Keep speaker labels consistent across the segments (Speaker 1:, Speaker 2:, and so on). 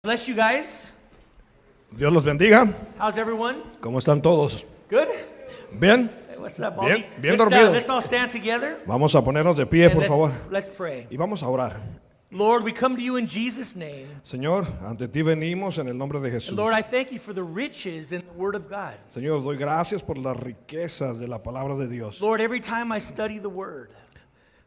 Speaker 1: Bless you guys.
Speaker 2: Dios los bendiga.
Speaker 1: How's everyone?
Speaker 2: ¿Cómo están todos?
Speaker 1: Good?
Speaker 2: ¿Bien?
Speaker 1: Hey, what's up,
Speaker 2: Bien,
Speaker 1: Bobby?
Speaker 2: bien
Speaker 1: let's,
Speaker 2: dormido.
Speaker 1: let's all stand together.
Speaker 2: Vamos a ponernos de pie,
Speaker 1: and
Speaker 2: por
Speaker 1: let's,
Speaker 2: favor.
Speaker 1: let's pray.
Speaker 2: Y vamos a orar.
Speaker 1: Lord, we come to you in Jesus' name.
Speaker 2: Señor, ante ti venimos en el nombre de
Speaker 1: And
Speaker 2: Jesús.
Speaker 1: Lord, I thank you for the riches in the Word of God.
Speaker 2: Señor, doy gracias por las riquezas de la palabra de Dios.
Speaker 1: Lord, every time I study the Word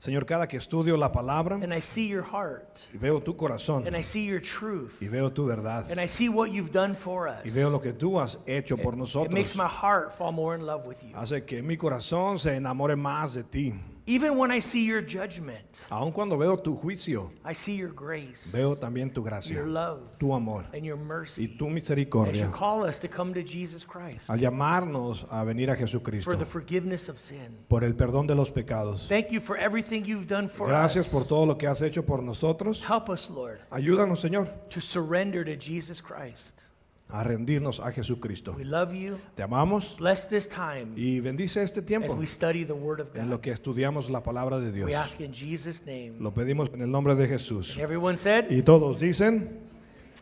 Speaker 2: Señor, cada que estudio la palabra,
Speaker 1: and I see your heart
Speaker 2: y veo tu corazón,
Speaker 1: and I see your truth
Speaker 2: y veo tu verdad,
Speaker 1: and I see what you've done for us,
Speaker 2: y veo lo que tú has hecho por
Speaker 1: it
Speaker 2: nosotros,
Speaker 1: makes my heart fall more in love with you.
Speaker 2: hace que mi corazón se enamore más de ti.
Speaker 1: Even when I see your judgment,
Speaker 2: Aun cuando veo tu juicio,
Speaker 1: I see your grace,
Speaker 2: veo también tu gracia,
Speaker 1: your love,
Speaker 2: tu amor
Speaker 1: and your
Speaker 2: y
Speaker 1: mercy.
Speaker 2: tu
Speaker 1: As you
Speaker 2: misericordia.
Speaker 1: call us to come to Jesus Christ
Speaker 2: Al llamarnos a venir a Jesucristo
Speaker 1: for the forgiveness of sin.
Speaker 2: por el perdón de los pecados.
Speaker 1: Thank you for everything you've done for
Speaker 2: Gracias
Speaker 1: us.
Speaker 2: por todo lo que has hecho por nosotros.
Speaker 1: Help us, Lord,
Speaker 2: Ayúdanos, Señor,
Speaker 1: to surrender to Jesus Christ.
Speaker 2: a rendirnos a Jesucristo.
Speaker 1: We love you.
Speaker 2: Te amamos
Speaker 1: Bless this time
Speaker 2: y bendice este
Speaker 1: as
Speaker 2: tiempo
Speaker 1: we study the Word of
Speaker 2: en lo
Speaker 1: God.
Speaker 2: que estudiamos la palabra de Dios.
Speaker 1: We ask in Jesus' name.
Speaker 2: Lo pedimos en el nombre de Jesús.
Speaker 1: And everyone said,
Speaker 2: Y todos dicen,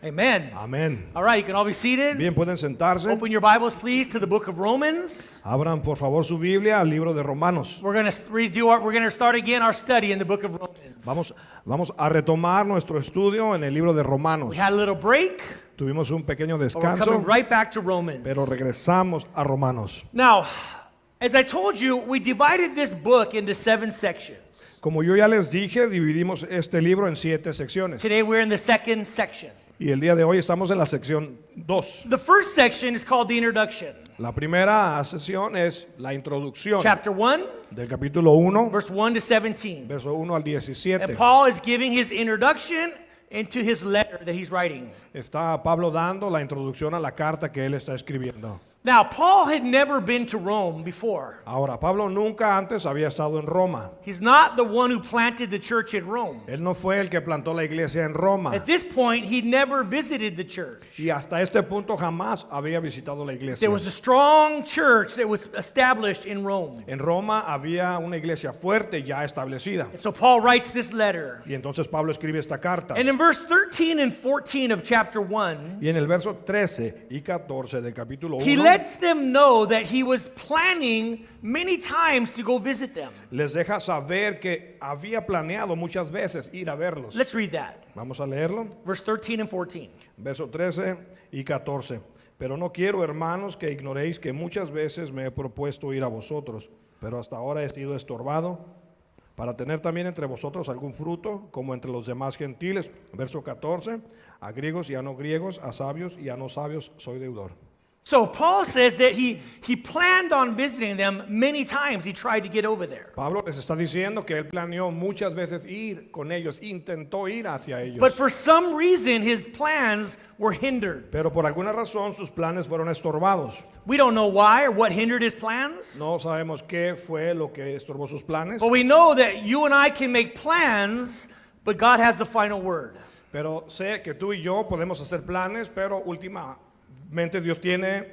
Speaker 1: Amen.
Speaker 2: amén.
Speaker 1: All right, you can all be seated.
Speaker 2: Bien, pueden sentarse.
Speaker 1: Open your Bibles, please, to the book of Romans.
Speaker 2: Abran por favor su Biblia al libro de Romanos.
Speaker 1: We're going to start again our study in the book of Romans.
Speaker 2: Vamos a retomar nuestro estudio en el libro de Romanos.
Speaker 1: We had a little break,
Speaker 2: Tuvimos un pequeño
Speaker 1: but we're coming
Speaker 2: descanso,
Speaker 1: right back to Romans.
Speaker 2: pero regresamos a Romanos.
Speaker 1: Now, as I told you, we divided this book into 7 sections.
Speaker 2: Como yo ya les dije, dividimos este libro en 7 secciones.
Speaker 1: Today we're in the second section.
Speaker 2: Y el día de hoy estamos en la sección 2.
Speaker 1: The first section is called the introduction.
Speaker 2: La primera sección es la introducción
Speaker 1: Chapter 1,
Speaker 2: del capítulo 1,
Speaker 1: verse 1 to 17.
Speaker 2: verso 1 al 17.
Speaker 1: And Paul is giving his introduction into his letter that he's writing.
Speaker 2: Está Pablo dando la introducción a la carta que él está escribiendo.
Speaker 1: Now, Paul had never been to Rome before.
Speaker 2: Ahora, Pablo nunca antes había estado en Roma.
Speaker 1: He's not the one who planted the church in Rome.
Speaker 2: Él no fue el que plantó la iglesia en Roma.
Speaker 1: At this point, he'd never visited the church.
Speaker 2: Y hasta este punto jamás había visitado la iglesia.
Speaker 1: There was a strong church that was established in Rome.
Speaker 2: En Roma había una iglesia fuerte ya establecida.
Speaker 1: And so Paul writes this letter.
Speaker 2: Y entonces Pablo escribe esta carta.
Speaker 1: And in verse 13 and 14 of chapter 1,
Speaker 2: Y en el verso 13 y 14 del capítulo
Speaker 1: he
Speaker 2: 1
Speaker 1: lets them know that he was planning many times to go visit them.
Speaker 2: les deja saber que había planeado muchas veces ir a verlos.
Speaker 1: Let's read that.
Speaker 2: Vamos a leerlo.
Speaker 1: Verse 13 and 14.
Speaker 2: Verso 13 y 14. Pero no quiero, hermanos, que ignoréis que muchas veces me he propuesto ir a vosotros, pero hasta ahora he sido estorbado para tener también entre vosotros algún fruto, como entre los demás gentiles. Verso 14. A griegos y a no griegos, a sabios y a no sabios soy deudor.
Speaker 1: So Paul says that he planned on visiting them many times. He tried to get over there.
Speaker 2: Pablo les está diciendo que él planeó muchas veces ir con ellos, intentó ir hacia ellos.
Speaker 1: But for some reason, his plans were hindered.
Speaker 2: Pero por alguna razón sus planes fueron estorbados.
Speaker 1: We don't know why or what hindered his plans.
Speaker 2: No sabemos qué fue lo que estorbó sus planes.
Speaker 1: But we know that you and I can make plans, but God has the final word.
Speaker 2: Pero sé que tú y yo podemos hacer planes, pero últimamente Dios tiene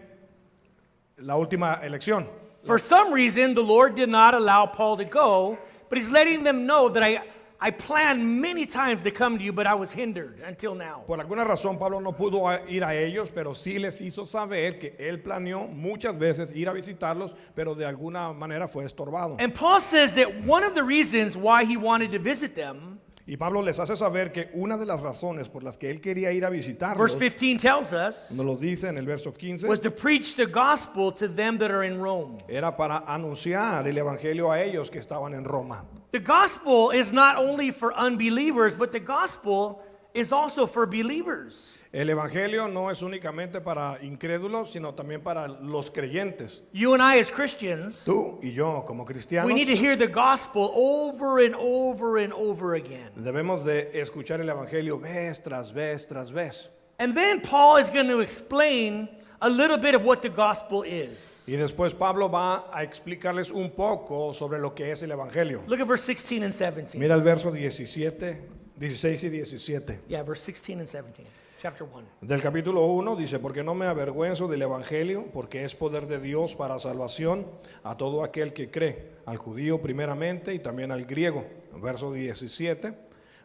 Speaker 2: la última elección.
Speaker 1: For some reason, the Lord did not allow Paul to go, but he's letting them know that I planned many times to come to you, but I was hindered until now.
Speaker 2: Por alguna razón Pablo no pudo ir a ellos, pero sí les hizo saber que él planeó muchas veces ir a visitarlos, pero de alguna manera fue estorbado.
Speaker 1: And Paul says that one of the reasons why he wanted to visit them,
Speaker 2: Y Pablo les hace saber que una de las razones por las que él quería ir a visitarlos,
Speaker 1: verse 15 tells us,
Speaker 2: nos lo dice en el verso 15,
Speaker 1: was to preach the gospel to them that are in Rome.
Speaker 2: era para anunciar el evangelio a ellos que estaban en Roma.
Speaker 1: The gospel is not only for unbelievers, but the gospel is also for believers.
Speaker 2: El evangelio no es únicamente para incrédulos, sino también para los creyentes.
Speaker 1: You and I as Christians,
Speaker 2: Tú y yo como cristianos
Speaker 1: we need to hear the gospel over and over and over again.
Speaker 2: debemos de escuchar el evangelio vez tras vez tras vez.
Speaker 1: And then Paul is going to explain a little bit of what the gospel is.
Speaker 2: Y después Pablo va a explicarles un poco sobre lo que es el evangelio.
Speaker 1: Look at verse 16 and 17.
Speaker 2: Mira el verso 16 y 17.
Speaker 1: Yeah, verse 16 and 17. Chapter 1.
Speaker 2: Del capítulo 1 dice, porque no me avergüenzo del evangelio, porque es poder de Dios para salvación a todo aquel que cree, al judío primeramente y también al griego. Verso 17,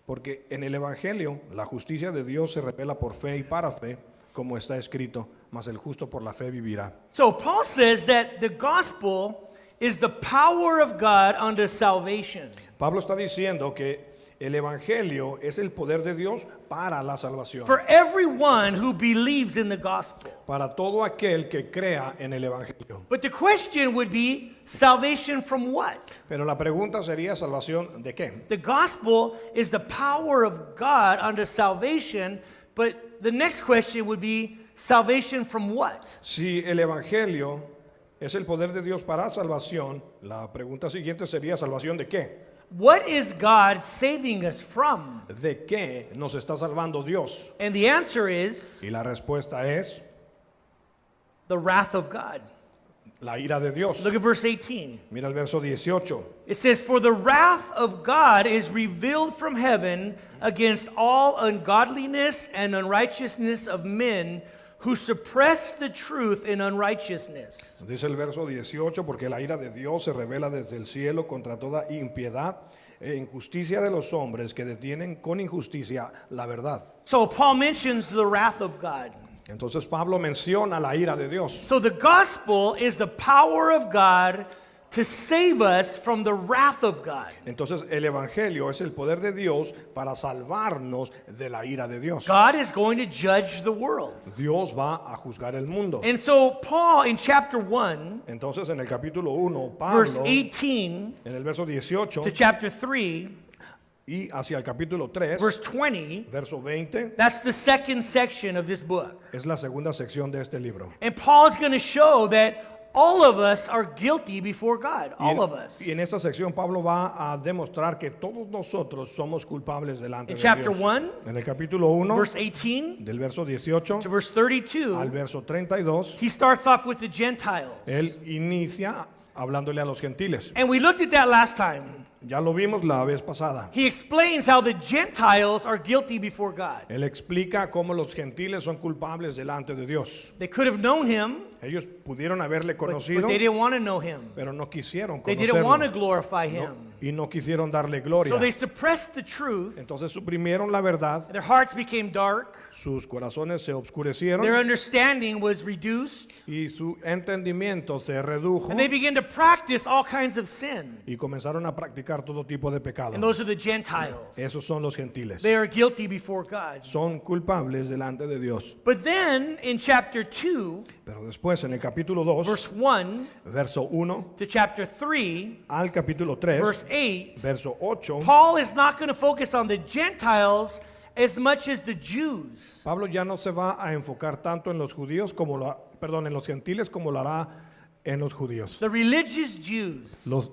Speaker 2: Porque en el Evangelio la justicia de Dios se revela por fe y para fe, como está escrito, mas el justo por la fe vivirá.
Speaker 1: So Paul says that the gospel is the power of God unto salvation.
Speaker 2: Pablo está diciendo que el Evangelio es el poder de Dios para la salvación.
Speaker 1: For everyone who believes in the gospel.
Speaker 2: Para todo aquel que crea en el Evangelio.
Speaker 1: But the question would be, salvation from what?
Speaker 2: Pero la pregunta sería, ¿salvación de qué?
Speaker 1: The gospel is the power of God unto salvation, but the next question would be, salvation from what?
Speaker 2: Si el Evangelio es el poder de Dios para salvación, la pregunta siguiente sería, ¿salvación de qué?
Speaker 1: What is God saving us from?
Speaker 2: ¿De qué nos está salvando Dios?
Speaker 1: And the answer is
Speaker 2: Y la respuesta es
Speaker 1: the wrath of God.
Speaker 2: la ira de Dios.
Speaker 1: Look at verse 18.
Speaker 2: Mira el verso 18.
Speaker 1: It says, "For the wrath of God is revealed from heaven against all ungodliness and unrighteousness of men who suppress the truth in unrighteousness."
Speaker 2: Dice el verso 18, porque la ira de Dios se revela desde el cielo contra toda impiedad e injusticia de los hombres que detienen con injusticia la verdad.
Speaker 1: So Paul mentions the wrath of God.
Speaker 2: Entonces Pablo menciona la ira de Dios.
Speaker 1: So the gospel is the power of God to save us from the wrath of God.
Speaker 2: Entonces el Evangelio es el poder de Dios para salvarnos de la ira de Dios.
Speaker 1: God is going to judge the world.
Speaker 2: Dios va a juzgar el mundo.
Speaker 1: And so Paul in chapter 1,
Speaker 2: Entonces en el capítulo 1,
Speaker 1: verse
Speaker 2: Pablo,
Speaker 1: 18
Speaker 2: en el verso 18
Speaker 1: to chapter 3,
Speaker 2: y hacia el capítulo 3,
Speaker 1: verse 20,
Speaker 2: verso 20,
Speaker 1: that's the second section of this book.
Speaker 2: es la segunda sección de este libro.
Speaker 1: And Paul's going to show that all of us are guilty before God.
Speaker 2: Y en,
Speaker 1: All of us.
Speaker 2: y en esta sección Pablo va a demostrar que todos nosotros somos culpables delante
Speaker 1: In
Speaker 2: de
Speaker 1: chapter
Speaker 2: Dios.
Speaker 1: 1,
Speaker 2: En el capítulo 1,
Speaker 1: verse 18
Speaker 2: del verso 18
Speaker 1: to verse 32,
Speaker 2: al verso 32,
Speaker 1: he starts off with the Gentiles.
Speaker 2: él inicia hablándole a los gentiles.
Speaker 1: And we looked at that last time.
Speaker 2: Ya lo vimos la vez pasada.
Speaker 1: He explains how the Gentiles are guilty before God.
Speaker 2: Él explica cómo los gentiles son culpables delante de Dios.
Speaker 1: They could have known him,
Speaker 2: Ellos pudieron haberle
Speaker 1: but
Speaker 2: conocido,
Speaker 1: they didn't want to know him.
Speaker 2: pero no quisieron
Speaker 1: They didn't want to
Speaker 2: conocerlo.
Speaker 1: glorify
Speaker 2: No,
Speaker 1: him.
Speaker 2: y no quisieron darle gloria.
Speaker 1: So they suppressed the truth.
Speaker 2: Entonces suprimieron la verdad,
Speaker 1: Their hearts became dark.
Speaker 2: sus corazones se obscurecieron
Speaker 1: Their understanding was reduced.
Speaker 2: y su entendimiento se redujo
Speaker 1: And they began to practice all kinds of sin.
Speaker 2: y comenzaron a practicar todo tipo de pecado.
Speaker 1: And those are the Gentiles.
Speaker 2: Esos son los gentiles.
Speaker 1: They are guilty before God.
Speaker 2: Son culpables delante de Dios.
Speaker 1: But then in chapter 2,
Speaker 2: Pero después en el capítulo 2,
Speaker 1: verse 1
Speaker 2: verso 1
Speaker 1: to chapter 3,
Speaker 2: al capítulo 3,
Speaker 1: verse 8,
Speaker 2: verso 8,
Speaker 1: Paul is not going to focus on the Gentiles as much as the Jews.
Speaker 2: Pablo ya no se va a enfocar tanto en los judíos como en los gentiles como lo hará en los judíos.
Speaker 1: The religious Jews
Speaker 2: Los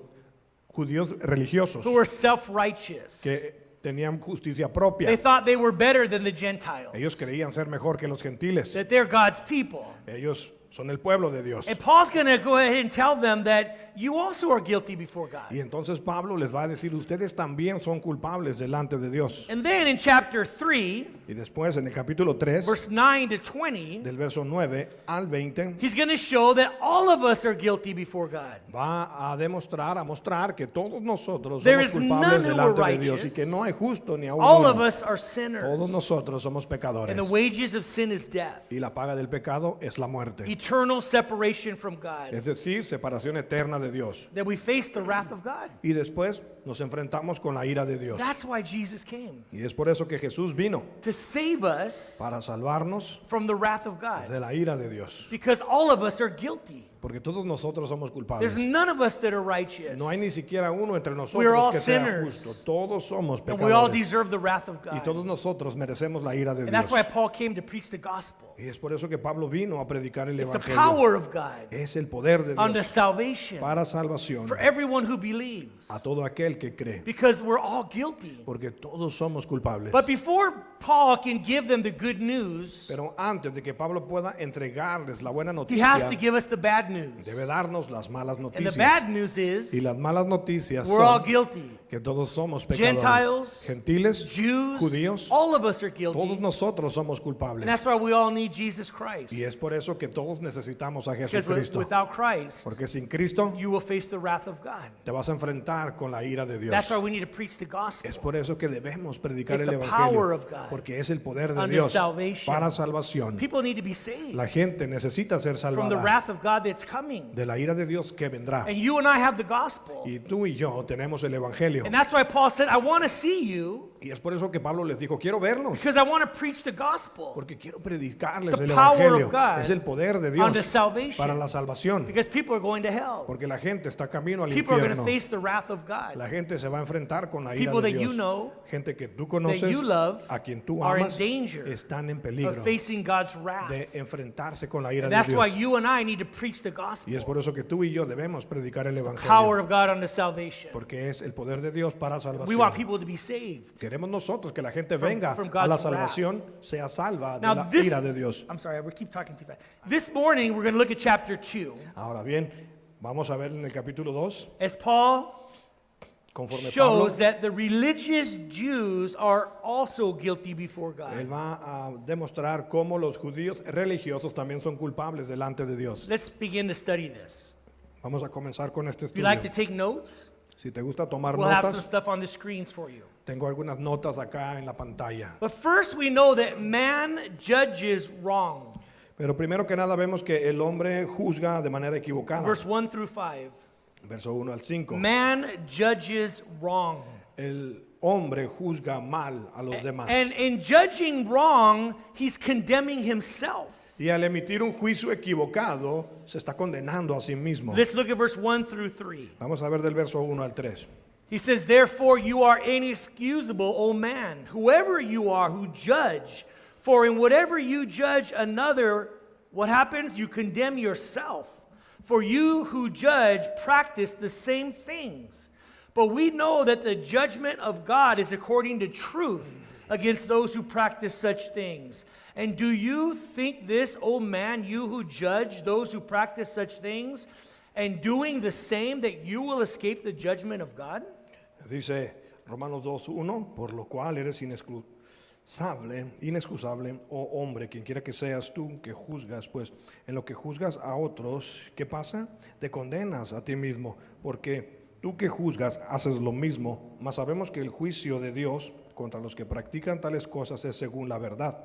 Speaker 2: judíos religiosos
Speaker 1: who were self-righteous.
Speaker 2: que tenían justicia
Speaker 1: They
Speaker 2: propia.
Speaker 1: thought they were better than the Gentiles.
Speaker 2: Ellos creían ser mejor que los gentiles.
Speaker 1: That they're God's people.
Speaker 2: Ellos son el pueblo de Dios.
Speaker 1: And Paul's going to go ahead and tell them that you also are guilty before God.
Speaker 2: Y entonces Pablo les va a decir, ustedes también son culpables delante de Dios.
Speaker 1: And then in chapter 3,
Speaker 2: Y después en el capítulo 3,
Speaker 1: verse 9 to 20,
Speaker 2: del verso 9 al 20,
Speaker 1: he's going to show that all of us are guilty before God.
Speaker 2: va a mostrar que todos nosotros
Speaker 1: There
Speaker 2: somos
Speaker 1: is
Speaker 2: culpables
Speaker 1: none who
Speaker 2: delante
Speaker 1: are
Speaker 2: de Dios y
Speaker 1: righteous.
Speaker 2: que no hay justo ni aún
Speaker 1: All of
Speaker 2: uno.
Speaker 1: us are sinners.
Speaker 2: Todos nosotros somos pecadores.
Speaker 1: And the wages of sin is death.
Speaker 2: Y la paga del pecado es la muerte.
Speaker 1: Eternal separation from God.
Speaker 2: Es decir, separación eterna de Dios.
Speaker 1: That we face the wrath of God.
Speaker 2: Y después nos enfrentamos con la ira de Dios.
Speaker 1: That's why Jesus came.
Speaker 2: Y es por eso que Jesús vino,
Speaker 1: To save us
Speaker 2: para salvarnos
Speaker 1: from the wrath of God.
Speaker 2: de la ira de Dios.
Speaker 1: Because all of us are guilty.
Speaker 2: Porque todos nosotros somos
Speaker 1: There's
Speaker 2: culpables.
Speaker 1: none of us that are righteous.
Speaker 2: No hay ni siquiera uno entre
Speaker 1: We are all
Speaker 2: nosotros que sea
Speaker 1: sinners.
Speaker 2: justo. Todos somos
Speaker 1: And we all
Speaker 2: pecadores.
Speaker 1: deserve the wrath of
Speaker 2: Y todos
Speaker 1: God.
Speaker 2: nosotros merecemos la ira de
Speaker 1: And
Speaker 2: Dios.
Speaker 1: that's why Paul came to preach the gospel.
Speaker 2: Y es por eso que Pablo vino a predicar el
Speaker 1: It's the
Speaker 2: Evangelio.
Speaker 1: power of God
Speaker 2: Es el poder de
Speaker 1: unto
Speaker 2: Dios
Speaker 1: salvation
Speaker 2: para salvación
Speaker 1: for everyone who believes.
Speaker 2: a todo aquel que cree.
Speaker 1: Because we're all guilty.
Speaker 2: Porque todos somos culpables.
Speaker 1: But before Paul can give them the good news,
Speaker 2: Pero antes de que Pablo pueda entregarles la buena
Speaker 1: he has
Speaker 2: noticia,
Speaker 1: to give us the bad news.
Speaker 2: debe darnos las malas
Speaker 1: And the
Speaker 2: noticias.
Speaker 1: bad news
Speaker 2: Y
Speaker 1: is
Speaker 2: las malas noticias
Speaker 1: we're all
Speaker 2: son
Speaker 1: guilty.
Speaker 2: que todos somos pecadores.
Speaker 1: Gentiles,
Speaker 2: Gentiles,
Speaker 1: Jews,
Speaker 2: judíos,
Speaker 1: all of us are
Speaker 2: todos
Speaker 1: guilty.
Speaker 2: nosotros somos
Speaker 1: And
Speaker 2: culpables.
Speaker 1: that's why we all need Jesus Christ.
Speaker 2: Y es por eso que todos necesitamos a
Speaker 1: Because
Speaker 2: Jesucristo.
Speaker 1: without Christ,
Speaker 2: Porque sin Cristo
Speaker 1: you will face the wrath of God.
Speaker 2: te vas a enfrentar con la ira ira de Dios.
Speaker 1: That's why we need to preach the gospel.
Speaker 2: Es por eso que debemos predicar
Speaker 1: It's
Speaker 2: el
Speaker 1: the power
Speaker 2: evangelio,
Speaker 1: of God
Speaker 2: porque es el poder de
Speaker 1: unto
Speaker 2: Dios
Speaker 1: salvation.
Speaker 2: para salvación.
Speaker 1: People need to be saved
Speaker 2: La gente necesita ser
Speaker 1: from the
Speaker 2: salvada
Speaker 1: wrath of God that's coming.
Speaker 2: de la ira de Dios que vendrá.
Speaker 1: And you and I have the gospel.
Speaker 2: Y tú y yo tenemos el evangelio.
Speaker 1: And that's why Paul said, I want to see you
Speaker 2: Y es por eso que Pablo les dijo, quiero verlos,
Speaker 1: because I want to preach the gospel
Speaker 2: porque quiero predicarles
Speaker 1: It's the
Speaker 2: el
Speaker 1: power
Speaker 2: evangelio.
Speaker 1: of God
Speaker 2: Es el poder de
Speaker 1: unto
Speaker 2: Dios
Speaker 1: salvation.
Speaker 2: para la salvación,
Speaker 1: Because people are going to hell.
Speaker 2: porque la gente está camino al
Speaker 1: People are going to
Speaker 2: infierno.
Speaker 1: face the wrath of God.
Speaker 2: La gente se va a enfrentar con la ira
Speaker 1: People
Speaker 2: de
Speaker 1: that you
Speaker 2: Dios.
Speaker 1: know,
Speaker 2: Gente que tú
Speaker 1: that
Speaker 2: conoces,
Speaker 1: you love,
Speaker 2: a quien tú
Speaker 1: are in
Speaker 2: amas,
Speaker 1: danger
Speaker 2: están en
Speaker 1: of
Speaker 2: peligro
Speaker 1: facing God's wrath.
Speaker 2: de enfrentarse con la ira
Speaker 1: And
Speaker 2: de
Speaker 1: that's why
Speaker 2: Dios.
Speaker 1: you and I need to preach the
Speaker 2: Y
Speaker 1: gospel.
Speaker 2: es por eso que tú y yo debemos predicar el
Speaker 1: Power
Speaker 2: evangelio,
Speaker 1: of God unto salvation.
Speaker 2: porque es el poder de Dios para
Speaker 1: We want
Speaker 2: salvación.
Speaker 1: people to be saved.
Speaker 2: Queremos nosotros que la gente venga
Speaker 1: from
Speaker 2: a la
Speaker 1: God's
Speaker 2: salvación, sea salva de
Speaker 1: Now
Speaker 2: la
Speaker 1: this,
Speaker 2: ira de Dios.
Speaker 1: I'm sorry, we keep talking too fast. This morning we're going to look at chapter 2
Speaker 2: Ahora bien, vamos a ver en el capítulo 2,
Speaker 1: as Paul
Speaker 2: conforme Pablo,
Speaker 1: shows that the religious Jews are also guilty before
Speaker 2: él
Speaker 1: God.
Speaker 2: va a demostrar cómo los judíos religiosos también son culpables delante de Dios.
Speaker 1: Let's begin to study this.
Speaker 2: Vamos a comenzar con este
Speaker 1: If you
Speaker 2: estudio.
Speaker 1: like to take notes,
Speaker 2: Si te gusta tomar
Speaker 1: we'll have some
Speaker 2: notas,
Speaker 1: stuff on the screens for you.
Speaker 2: tengo algunas notas acá en la pantalla.
Speaker 1: But first we know that man judges wrong.
Speaker 2: Pero primero que nada vemos que el hombre juzga de manera equivocada.
Speaker 1: Verse 1 through 5.
Speaker 2: Verso 1 al 5.
Speaker 1: Man judges wrong.
Speaker 2: El hombre juzga mal a los demás.
Speaker 1: And in judging wrong, he's condemning himself.
Speaker 2: Y al emitir un juicio equivocado, se está condenando a sí mismo.
Speaker 1: Let's look at verse 1 through 3.
Speaker 2: Vamos a ver del verso 1 al 3.
Speaker 1: He says, Therefore you are inexcusable, O man, whoever you are who judge. For in whatever you judge another, what happens? You condemn yourself. For you who judge practice the same things. But we know that the judgment of God is according to truth against those who practice such things. And do you think this, O man, you who judge those who practice such things, and doing the same, that you will escape the judgment of God?
Speaker 2: Dice Romanos 2:1, por lo cual eres inexcusable, oh hombre, quien quiera que seas tú que juzgas, pues en lo que juzgas a otros, ¿qué pasa? Te condenas a ti mismo, porque tú que juzgas haces lo mismo, mas sabemos que el juicio de Dios contra los que practican tales cosas es según la verdad.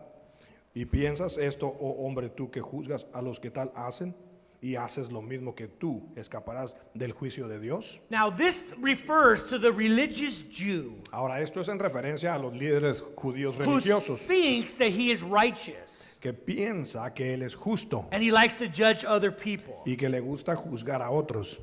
Speaker 2: Y piensas esto, oh hombre, tú que juzgas a los que tal hacen y haces lo mismo que tú, escaparás del juicio de Dios.
Speaker 1: Now, this refers to the religious Jew
Speaker 2: Ahora, esto es en referencia a los líderes judíos
Speaker 1: who
Speaker 2: religiosos
Speaker 1: thinks that he is righteous
Speaker 2: que piensa que él es justo
Speaker 1: and he likes to judge other people.
Speaker 2: y que le gusta juzgar a otros.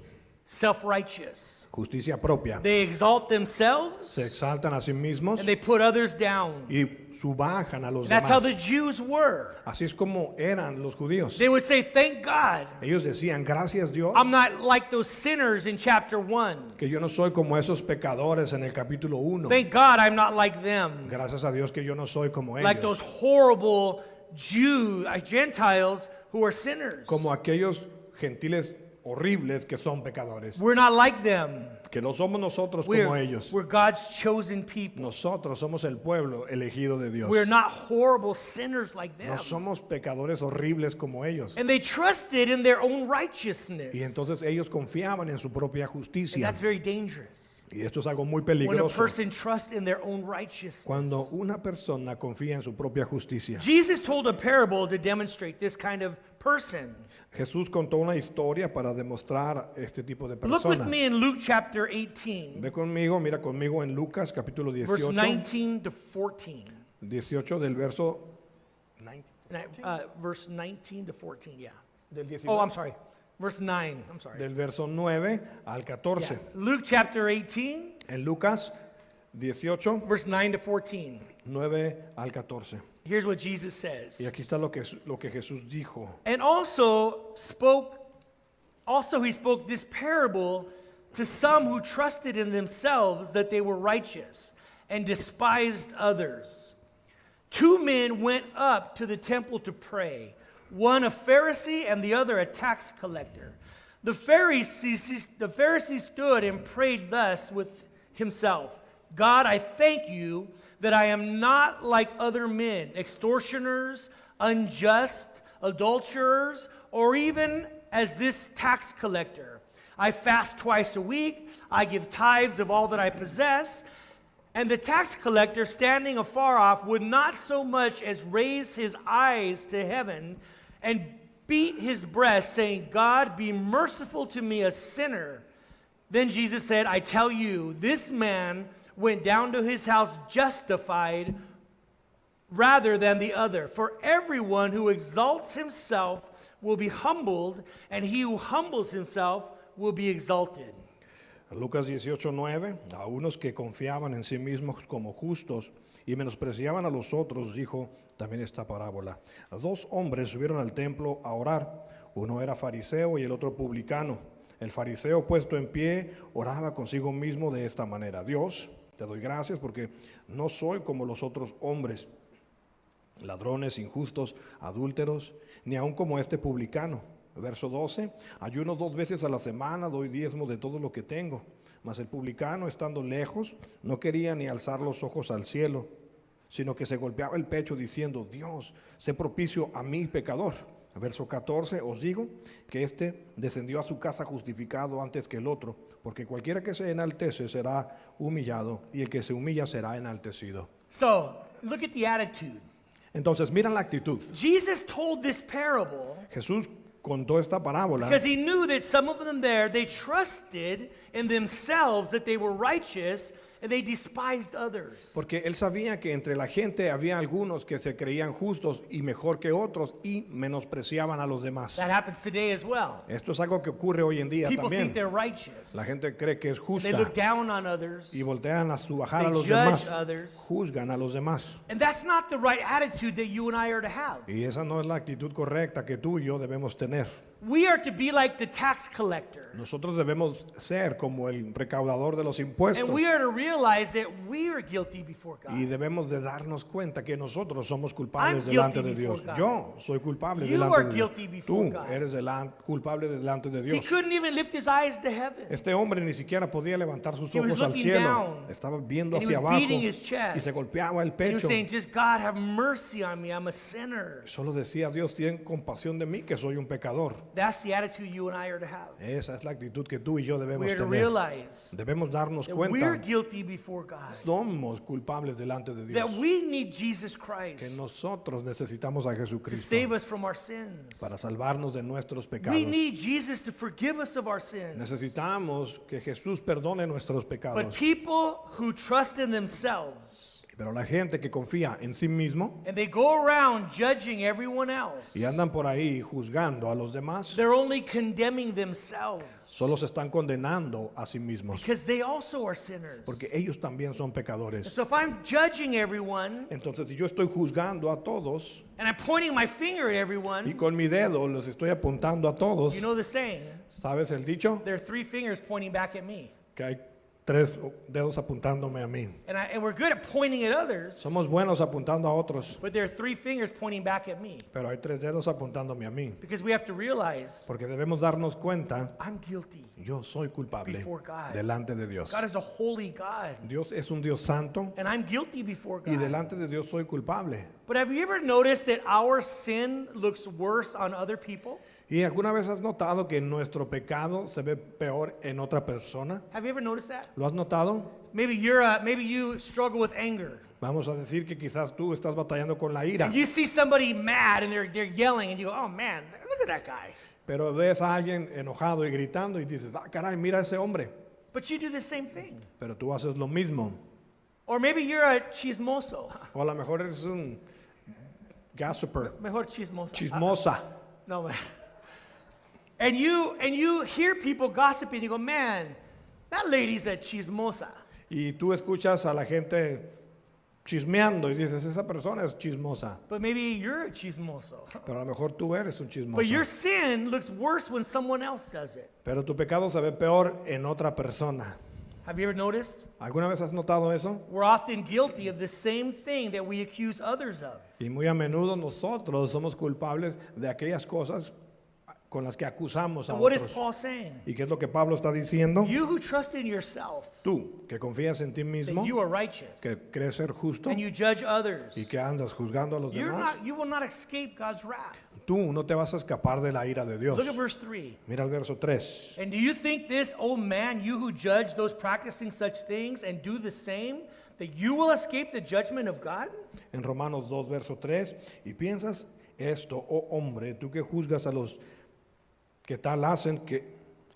Speaker 1: Self-righteous.
Speaker 2: Justicia propia.
Speaker 1: They exalt themselves
Speaker 2: Se exaltan a sí mismos
Speaker 1: and they put others down.
Speaker 2: y subajan a los
Speaker 1: That's how
Speaker 2: demás.
Speaker 1: the Jews were.
Speaker 2: Así es como eran los judíos.
Speaker 1: They would say, thank God,
Speaker 2: Ellos decían, gracias Dios,
Speaker 1: I'm not like those sinners in chapter 1.
Speaker 2: que yo no soy como esos pecadores en el capítulo 1.
Speaker 1: Thank God I'm not like them.
Speaker 2: Gracias a Dios que yo no soy como
Speaker 1: Like those
Speaker 2: ellos.
Speaker 1: horrible Jews, Gentiles who are sinners.
Speaker 2: Como aquellos gentiles horribles que son pecadores.
Speaker 1: We're not like them.
Speaker 2: Que no somos nosotros como ellos.
Speaker 1: We're God's chosen people.
Speaker 2: Nosotros somos el pueblo elegido de Dios.
Speaker 1: We're not horrible sinners like them.
Speaker 2: No somos pecadores horribles como ellos.
Speaker 1: And they trusted in their own righteousness.
Speaker 2: Y entonces ellos confiaban en su propia
Speaker 1: And
Speaker 2: justicia.
Speaker 1: that's very dangerous.
Speaker 2: Y esto es algo muy
Speaker 1: When a
Speaker 2: peligroso.
Speaker 1: person trusts in their own righteousness.
Speaker 2: Cuando una persona confía en su propia justicia.
Speaker 1: Jesus told a parable to demonstrate this kind of person.
Speaker 2: Jesús contó una historia para demostrar este tipo de
Speaker 1: Look with
Speaker 2: persona.
Speaker 1: me in Luke chapter 18,
Speaker 2: Ve conmigo, mira conmigo en Lucas capítulo
Speaker 1: verse
Speaker 2: 18,
Speaker 1: 19 to 14.
Speaker 2: 18 del verso
Speaker 1: Verse 19 to 14, yeah.
Speaker 2: del 19,
Speaker 1: Oh, I'm sorry. Verse 9, I'm sorry.
Speaker 2: del verso 9 al 14.
Speaker 1: Yeah. Luke chapter 18,
Speaker 2: En Lucas 18,
Speaker 1: verse 9 to 14.
Speaker 2: 9 al 14.
Speaker 1: Here's what Jesus says.
Speaker 2: Y aquí está lo que Jesús dijo.
Speaker 1: And he spoke this parable to some who trusted in themselves that they were righteous and despised others. 2 men went up to the temple to pray, one a Pharisee and the other a tax collector. The Pharisee stood and prayed thus with himself, God, I thank you that I am not like other men, extortioners, unjust, adulterers, or even as this tax collector. I fast twice a week. I give tithes of all that I possess. And the tax collector, standing afar off, would not so much as raise his eyes to heaven and beat his breast, saying, God, be merciful to me, a sinner. Then Jesus said, I tell you, this man went down to his house justified rather than the other. For everyone who exalts himself will be humbled, and he who humbles himself will be exalted.
Speaker 2: Lucas 18:9, a unos que confiaban en sí mismos como justos y menospreciaban a los otros, dijo también esta parábola. Dos hombres subieron al templo a orar, uno era fariseo y el otro publicano. El fariseo, puesto en pie, oraba consigo mismo de esta manera: Dios, te doy gracias porque no soy como los otros hombres, ladrones, injustos, adúlteros, ni aun como este publicano. Verso 12, ayuno 2 veces a la semana, doy diezmo de todo lo que tengo. Mas el publicano, estando lejos, no quería ni alzar los ojos al cielo, sino que se golpeaba el pecho diciendo, Dios, sé propicio a mí, pecador. Verso 14, os digo que este descendió a su casa justificado antes que el otro, porque cualquiera que se enaltece será humillado, y el que se humilla será enaltecido.
Speaker 1: So, look at the attitude.
Speaker 2: Entonces, miran la actitud.
Speaker 1: Jesus told this parable
Speaker 2: Jesús contó esta parábola
Speaker 1: because he knew that some of them there, they trusted in themselves that they were righteous and they despised others.
Speaker 2: porque él sabía que entre la gente había algunos que se creían justos y mejor que otros y menospreciaban a los demás.
Speaker 1: That happens today as well.
Speaker 2: Esto es algo que ocurre hoy en día
Speaker 1: People think
Speaker 2: también.
Speaker 1: they're righteous.
Speaker 2: La gente cree que es
Speaker 1: They
Speaker 2: justa
Speaker 1: look down on others.
Speaker 2: y voltean a bajar a
Speaker 1: They
Speaker 2: los
Speaker 1: judge
Speaker 2: demás,
Speaker 1: others.
Speaker 2: juzgan a los demás.
Speaker 1: And that's not the right attitude that you and I are to have.
Speaker 2: Y esa no es la actitud correcta que tú y yo debemos tener.
Speaker 1: We are to be like the tax collector.
Speaker 2: Nosotros debemos ser como el recaudador de los impuestos
Speaker 1: And we are to realize that we are guilty before
Speaker 2: y
Speaker 1: God.
Speaker 2: debemos de darnos cuenta que nosotros somos culpables
Speaker 1: I'm
Speaker 2: delante
Speaker 1: guilty
Speaker 2: de Dios.
Speaker 1: before God.
Speaker 2: Yo soy culpable
Speaker 1: You
Speaker 2: delante
Speaker 1: are
Speaker 2: de Dios.
Speaker 1: guilty before
Speaker 2: Tú
Speaker 1: God.
Speaker 2: eres culpable delante de
Speaker 1: He
Speaker 2: Dios.
Speaker 1: couldn't even lift his eyes to heaven.
Speaker 2: Este hombre ni siquiera podía levantar sus
Speaker 1: He was
Speaker 2: ojos al
Speaker 1: looking
Speaker 2: cielo.
Speaker 1: down,
Speaker 2: Estaba viendo
Speaker 1: and he
Speaker 2: hacia
Speaker 1: was
Speaker 2: abajo
Speaker 1: beating his chest.
Speaker 2: y se golpeaba el
Speaker 1: And he was
Speaker 2: pecho.
Speaker 1: saying, just God, have mercy on me. I'm a sinner.
Speaker 2: Solo decía, Dios, ten compasión de mí, que soy un pecador.
Speaker 1: That's the attitude you and I are to have.
Speaker 2: Esa es la actitud que tú y yo
Speaker 1: We
Speaker 2: debemos
Speaker 1: are to
Speaker 2: tener.
Speaker 1: realize
Speaker 2: Debemos darnos
Speaker 1: that we're
Speaker 2: cuenta,
Speaker 1: guilty before God.
Speaker 2: somos culpables delante de Dios.
Speaker 1: That we need Jesus
Speaker 2: Que
Speaker 1: Christ
Speaker 2: nosotros necesitamos a
Speaker 1: to
Speaker 2: Jesucristo
Speaker 1: save us from our sins.
Speaker 2: para salvarnos de nuestros
Speaker 1: We
Speaker 2: pecados.
Speaker 1: need Jesus to forgive us of our sins.
Speaker 2: Necesitamos que Jesús perdone nuestros
Speaker 1: But
Speaker 2: pecados.
Speaker 1: people who trust in themselves
Speaker 2: Pero la gente que confía en sí mismo
Speaker 1: and they go around judging everyone else,
Speaker 2: y andan por ahí juzgando a los demás,
Speaker 1: they're only condemning themselves
Speaker 2: solo se están condenando a sí mismos,
Speaker 1: because they also are sinners.
Speaker 2: porque ellos también son pecadores.
Speaker 1: So if I'm judging everyone
Speaker 2: Entonces, si yo estoy juzgando a todos
Speaker 1: and I'm pointing my finger at
Speaker 2: y
Speaker 1: everyone,
Speaker 2: con mi dedo los estoy apuntando a todos,
Speaker 1: you know the saying,
Speaker 2: ¿sabes el dicho?
Speaker 1: there are 3 fingers pointing back at me.
Speaker 2: Que hay 3 dedos apuntándome a mí.
Speaker 1: And we're good at pointing at others,
Speaker 2: Somos buenos apuntando a otros,
Speaker 1: but there are 3 fingers pointing back at me
Speaker 2: pero hay 3 dedos apuntándome a mí.
Speaker 1: because we have to realize
Speaker 2: Porque debemos darnos cuenta,
Speaker 1: I'm guilty.
Speaker 2: yo soy culpable
Speaker 1: Before God.
Speaker 2: delante de Dios.
Speaker 1: God is a holy God,
Speaker 2: Dios es un Dios santo
Speaker 1: and I'm guilty before
Speaker 2: y
Speaker 1: God.
Speaker 2: delante de Dios soy culpable.
Speaker 1: But have you ever noticed that our sin looks worse on other people?
Speaker 2: ¿Y alguna vez has notado que nuestro pecado se ve peor en otra persona?
Speaker 1: Have you ever noticed that?
Speaker 2: ¿Lo has notado?
Speaker 1: Maybe you struggle with anger.
Speaker 2: Vamos a decir que quizás tú estás batallando con la ira,
Speaker 1: And you see somebody mad and they're yelling and you go, oh man, look at that guy.
Speaker 2: pero ves a alguien enojado y gritando y dices, ah, caray, mira a ese hombre.
Speaker 1: But you do the same thing.
Speaker 2: Pero tú haces lo mismo.
Speaker 1: Or maybe you're a chismoso.
Speaker 2: O a lo mejor eres un gossiper,
Speaker 1: Mejor chismoso.
Speaker 2: chismosa.
Speaker 1: No, man. And you hear people gossiping, you go, man, that lady's a chismosa.
Speaker 2: Y tú escuchas a la gente chismeando y dices, esa persona es chismosa.
Speaker 1: But maybe you're a chismoso.
Speaker 2: Pero a lo mejor tú eres un
Speaker 1: But your
Speaker 2: chismoso.
Speaker 1: sin looks worse when someone else does it.
Speaker 2: Pero tu pecado se ve peor en otra persona.
Speaker 1: Have you ever noticed?
Speaker 2: ¿Alguna vez has notado eso?
Speaker 1: We're often guilty of the same thing that we accuse others of.
Speaker 2: Y muy a menudo nosotros somos culpables de aquellas cosas con las que acusamos a
Speaker 1: And what is
Speaker 2: otros.
Speaker 1: Paul saying?
Speaker 2: ¿Y qué es lo que Pablo está diciendo?
Speaker 1: You who trust in yourself
Speaker 2: Tú, que confías en ti mismo,
Speaker 1: that you are righteous
Speaker 2: que crees ser justo
Speaker 1: and you judge others,
Speaker 2: y que andas juzgando a los demás,
Speaker 1: you will not escape God's wrath.
Speaker 2: tú no te vas a escapar de la ira de Dios.
Speaker 1: Look at verse 3.
Speaker 2: Mira el verso 3.
Speaker 1: And do you think this, O man, you who judge those practicing such things and do the same, that you will escape the judgment of God?
Speaker 2: En Romanos 2, verso 3. Y piensas esto, oh hombre, tú que juzgas a los que tal hacen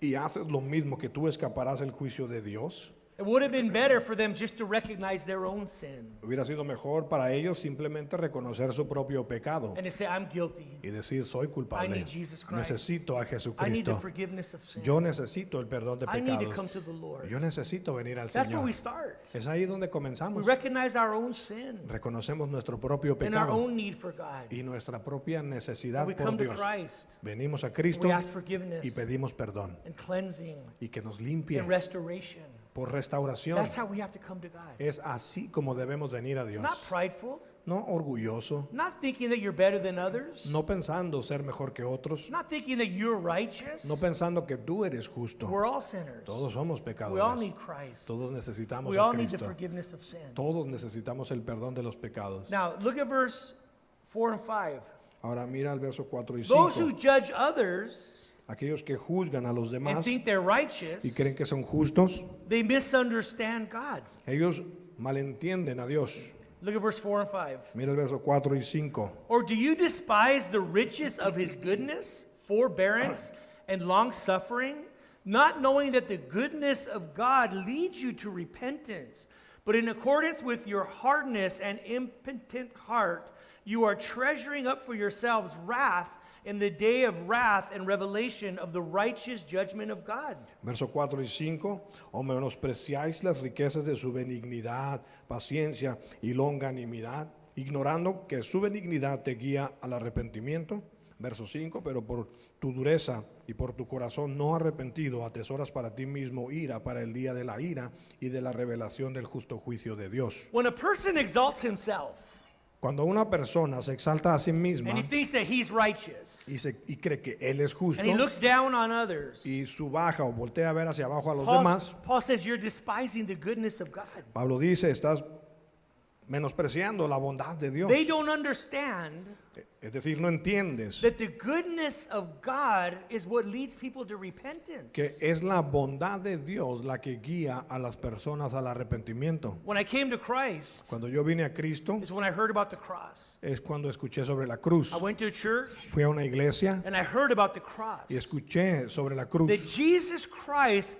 Speaker 2: y haces lo mismo, que tú escaparás el juicio de Dios.
Speaker 1: It would have been better for them just to recognize their own sin
Speaker 2: Hubiera sido mejor para ellos simplemente reconocer su propio pecado
Speaker 1: and to say, I'm guilty.
Speaker 2: y decir, soy
Speaker 1: I
Speaker 2: culpable.
Speaker 1: need Jesus Christ.
Speaker 2: Necesito a
Speaker 1: I need the
Speaker 2: Jesucristo.
Speaker 1: forgiveness of sin.
Speaker 2: Yo necesito el perdón de
Speaker 1: I need to come
Speaker 2: pecados.
Speaker 1: to the Lord.
Speaker 2: Yo necesito venir al
Speaker 1: That's where
Speaker 2: Señor.
Speaker 1: we start.
Speaker 2: Es ahí donde
Speaker 1: We
Speaker 2: comenzamos.
Speaker 1: recognize our own sin
Speaker 2: Reconocemos nuestro propio
Speaker 1: and our
Speaker 2: pecado
Speaker 1: own need for God.
Speaker 2: y nuestra propia necesidad
Speaker 1: We
Speaker 2: por
Speaker 1: come to
Speaker 2: Dios.
Speaker 1: Christ.
Speaker 2: Venimos a Cristo
Speaker 1: We ask
Speaker 2: y
Speaker 1: forgiveness
Speaker 2: pedimos perdón
Speaker 1: and cleansing
Speaker 2: y que nos limpie
Speaker 1: and restoration.
Speaker 2: por restauración.
Speaker 1: That's how we have to come to God.
Speaker 2: Es así como debemos venir a Dios.
Speaker 1: Not prideful,
Speaker 2: No orgulloso,
Speaker 1: not thinking that you're better than others,
Speaker 2: no pensando ser mejor que otros,
Speaker 1: not thinking that you're righteous.
Speaker 2: no pensando que tú eres justo.
Speaker 1: We're all sinners.
Speaker 2: Todos somos
Speaker 1: We all
Speaker 2: pecadores.
Speaker 1: need Christ.
Speaker 2: Todos necesitamos
Speaker 1: We
Speaker 2: a
Speaker 1: all need the
Speaker 2: Cristo.
Speaker 1: forgiveness of sin.
Speaker 2: Todos necesitamos el perdón de los pecados.
Speaker 1: Now, look at verse 4 and 5.
Speaker 2: Ahora mira el verso 4 y
Speaker 1: Those
Speaker 2: 5.
Speaker 1: who judge others
Speaker 2: Aquellos que juzgan a los
Speaker 1: and
Speaker 2: demás
Speaker 1: think they're
Speaker 2: y
Speaker 1: righteous,
Speaker 2: creen que son justos,
Speaker 1: they misunderstand God.
Speaker 2: ellos malentienden a Dios.
Speaker 1: Look at verse 4 and 5.
Speaker 2: Mira el verso 4 y 5.
Speaker 1: Or do you despise the riches of his goodness, forbearance, and long suffering, not knowing that the goodness of God leads you to repentance, but in accordance with your hardness and impotent heart, you are treasuring up for yourselves wrath in the day of wrath and revelation of the righteous judgment of God?
Speaker 2: Verso 4 y 5. O menospreciáis las riquezas de su benignidad, paciencia y longanimidad, ignorando que su benignidad te guía al arrepentimiento. Verso 5. Pero por tu dureza y por tu corazón no arrepentido atesoras para ti mismo ira para el día de la ira y de la revelación del justo juicio de Dios.
Speaker 1: When a person exalts himself
Speaker 2: Cuando una persona se exalta a sí misma
Speaker 1: and he thinks that he's righteous,
Speaker 2: y cree que él es justo
Speaker 1: and he looks down on others,
Speaker 2: y subaja o voltea a ver hacia abajo a los demás,
Speaker 1: Paul says you're despising the goodness of God.
Speaker 2: Pablo dice, estás menospreciando la bondad de Dios.
Speaker 1: They don't understand
Speaker 2: Es decir, no entiendes
Speaker 1: that the goodness of God is what leads people to repentance.
Speaker 2: que es la bondad de Dios la que guía a las personas al arrepentimiento.
Speaker 1: When I came to Christ,
Speaker 2: Cuando yo vine a Cristo
Speaker 1: is when I heard about the cross.
Speaker 2: es cuando escuché sobre la cruz.
Speaker 1: I went to a church
Speaker 2: Fui a una iglesia
Speaker 1: and I heard about the cross.
Speaker 2: y escuché sobre la cruz
Speaker 1: That Jesus Christ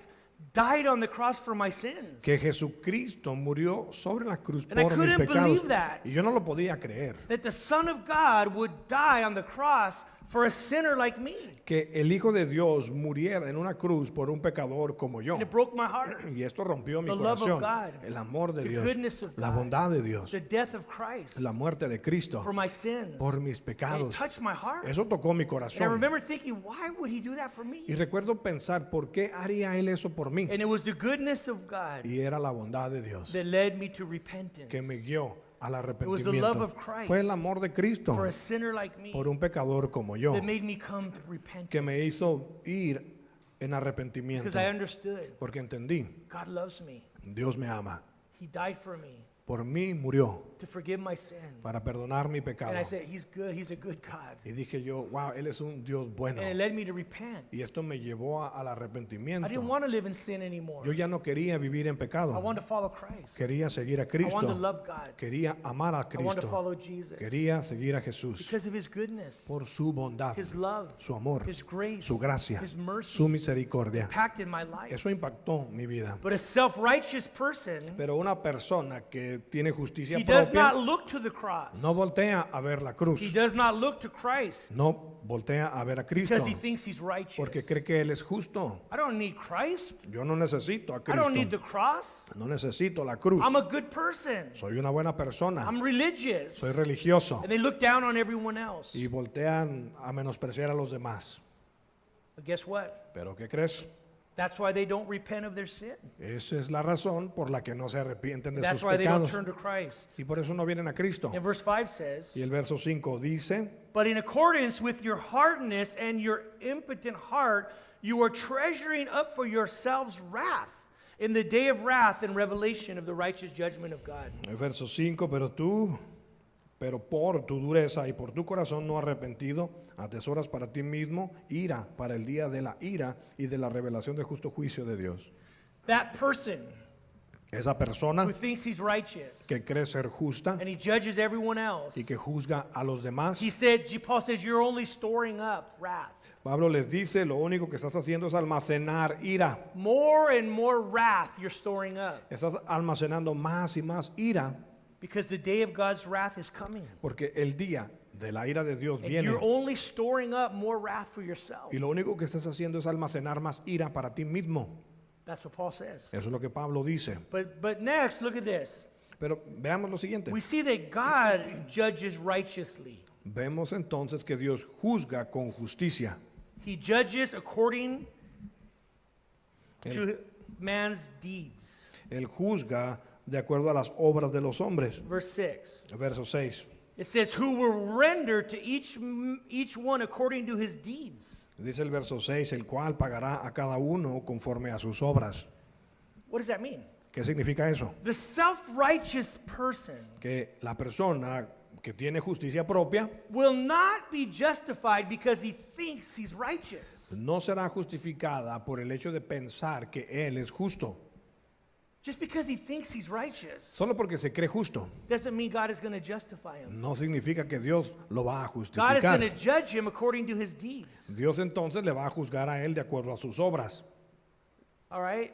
Speaker 1: died on the cross for my sins.
Speaker 2: que Jesucristo murió sobre la cruz
Speaker 1: And I
Speaker 2: por mis
Speaker 1: couldn't
Speaker 2: pecados.
Speaker 1: believe that.
Speaker 2: Y yo no lo podía creer.
Speaker 1: That the Son of God would die on the cross for a sinner like me.
Speaker 2: Que el Hijo de Dios muriera en una cruz por un pecador como yo.
Speaker 1: And it broke my heart.
Speaker 2: Y esto rompió mi
Speaker 1: The love of
Speaker 2: corazón.
Speaker 1: God,
Speaker 2: El amor de
Speaker 1: the
Speaker 2: Dios,
Speaker 1: goodness of
Speaker 2: la
Speaker 1: God,
Speaker 2: bondad de Dios,
Speaker 1: The death of Christ
Speaker 2: la muerte de Cristo
Speaker 1: for my sins.
Speaker 2: por mis
Speaker 1: And it
Speaker 2: pecados.
Speaker 1: touched my heart.
Speaker 2: Eso tocó mi
Speaker 1: And I
Speaker 2: corazón.
Speaker 1: remember thinking, why would he do that for me?
Speaker 2: Y recuerdo pensar, ¿por qué haría Él eso por mí?
Speaker 1: And it was the goodness of God
Speaker 2: Y era la bondad de Dios
Speaker 1: that led me to repentance
Speaker 2: que me guió al
Speaker 1: was the love
Speaker 2: arrepentimiento.
Speaker 1: of Christ
Speaker 2: Fue el amor de Cristo
Speaker 1: for a sinner like me
Speaker 2: por un pecador como yo
Speaker 1: that made me come to repentance.
Speaker 2: que me hizo ir en arrepentimiento.
Speaker 1: Because I understood
Speaker 2: Porque entendí,
Speaker 1: God loves me.
Speaker 2: Dios me ama.
Speaker 1: He died for me
Speaker 2: Por mí murió
Speaker 1: to forgive my sin.
Speaker 2: para perdonar mi pecado.
Speaker 1: And I said, He's good. He's a good God.
Speaker 2: Y dije yo, wow, Él es un Dios bueno.
Speaker 1: And it led me to repent.
Speaker 2: Y esto me llevó al
Speaker 1: I
Speaker 2: arrepentimiento.
Speaker 1: didn't want to live in sin anymore.
Speaker 2: Yo ya no quería vivir en
Speaker 1: I
Speaker 2: pecado.
Speaker 1: wanted to follow Christ.
Speaker 2: Quería seguir a
Speaker 1: I wanted to
Speaker 2: Cristo.
Speaker 1: love God.
Speaker 2: Quería amar a
Speaker 1: I wanted to
Speaker 2: Cristo.
Speaker 1: follow Jesus.
Speaker 2: Quería seguir a Jesús
Speaker 1: Because of His goodness,
Speaker 2: por su bondad,
Speaker 1: His love,
Speaker 2: su amor,
Speaker 1: His grace,
Speaker 2: su gracia,
Speaker 1: His mercy
Speaker 2: su misericordia.
Speaker 1: impacted my life.
Speaker 2: Eso impactó mi vida.
Speaker 1: But a self-righteous person,
Speaker 2: Pero una persona que tiene justicia
Speaker 1: he does
Speaker 2: propia
Speaker 1: not look to the cross.
Speaker 2: no voltea a ver la cruz.
Speaker 1: He does not look to Christ
Speaker 2: No voltea a ver a Cristo
Speaker 1: because he thinks he's righteous.
Speaker 2: porque cree que Él es justo.
Speaker 1: I don't need Christ.
Speaker 2: Yo no necesito a
Speaker 1: I don't need the
Speaker 2: Cristo.
Speaker 1: cross.
Speaker 2: No necesito la cruz.
Speaker 1: I'm a good person.
Speaker 2: Soy una buena persona.
Speaker 1: I'm religious.
Speaker 2: Soy religioso.
Speaker 1: And they look down on everyone else.
Speaker 2: Y voltean a menospreciar a los demás.
Speaker 1: But guess what?
Speaker 2: ¿Pero qué crees?
Speaker 1: That's why they don't repent of their sin.
Speaker 2: Esa es la razón por la que no se arrepienten de
Speaker 1: That's
Speaker 2: sus
Speaker 1: why they don't
Speaker 2: pecados.
Speaker 1: turn to Christ.
Speaker 2: Y por eso no vienen a Cristo.
Speaker 1: And verse 5 says,
Speaker 2: Y el verso 5 dice,
Speaker 1: But in accordance with your hardness and your impotent heart, you are treasuring up for yourselves wrath in the day of wrath and revelation of the righteous judgment of God.
Speaker 2: El verso 5, pero por tu dureza y por tu corazón no arrepentido, atesoras para ti mismo ira para el día de la ira y de la revelación del justo juicio de Dios.
Speaker 1: That person
Speaker 2: Esa persona
Speaker 1: who thinks he's righteous
Speaker 2: que cree ser justa
Speaker 1: and he judges everyone else,
Speaker 2: y que juzga a los demás,
Speaker 1: Paul says, you're only storing up wrath.
Speaker 2: Pablo les dice, lo único que estás haciendo es almacenar ira.
Speaker 1: More and more wrath you're storing up
Speaker 2: Estás almacenando más y más ira
Speaker 1: because the day of God's wrath is coming.
Speaker 2: porque el día de la ira de Dios
Speaker 1: And
Speaker 2: viene.
Speaker 1: you're only storing up more wrath for yourself.
Speaker 2: Y lo único que estás haciendo es almacenar más ira para ti mismo.
Speaker 1: That's what Paul says.
Speaker 2: Eso es lo que Pablo dice.
Speaker 1: But next, look at this.
Speaker 2: Pero veamos lo siguiente.
Speaker 1: We see that God judges righteously.
Speaker 2: Vemos entonces que Dios juzga con justicia.
Speaker 1: He judges according to man's deeds.
Speaker 2: Él juzga de acuerdo a las obras de los hombres.
Speaker 1: Verse 6.
Speaker 2: Verso 6.
Speaker 1: It says, who will render to each one according to his deeds.
Speaker 2: Dice el verso 6, el cual pagará a cada uno conforme a sus obras.
Speaker 1: What does that mean?
Speaker 2: ¿Qué significa eso?
Speaker 1: The self-righteous person
Speaker 2: Que la persona que tiene justicia propia
Speaker 1: will not be justified because he thinks he's righteous.
Speaker 2: no será justificada por el hecho de pensar que él es justo.
Speaker 1: Just because he thinks he's righteous
Speaker 2: Solo porque se cree justo
Speaker 1: doesn't mean God is going to justify him.
Speaker 2: no significa que Dios lo va a
Speaker 1: God is
Speaker 2: justificar.
Speaker 1: going to judge him according to his deeds.
Speaker 2: Dios entonces le va a juzgar a él de acuerdo a sus obras.
Speaker 1: All right?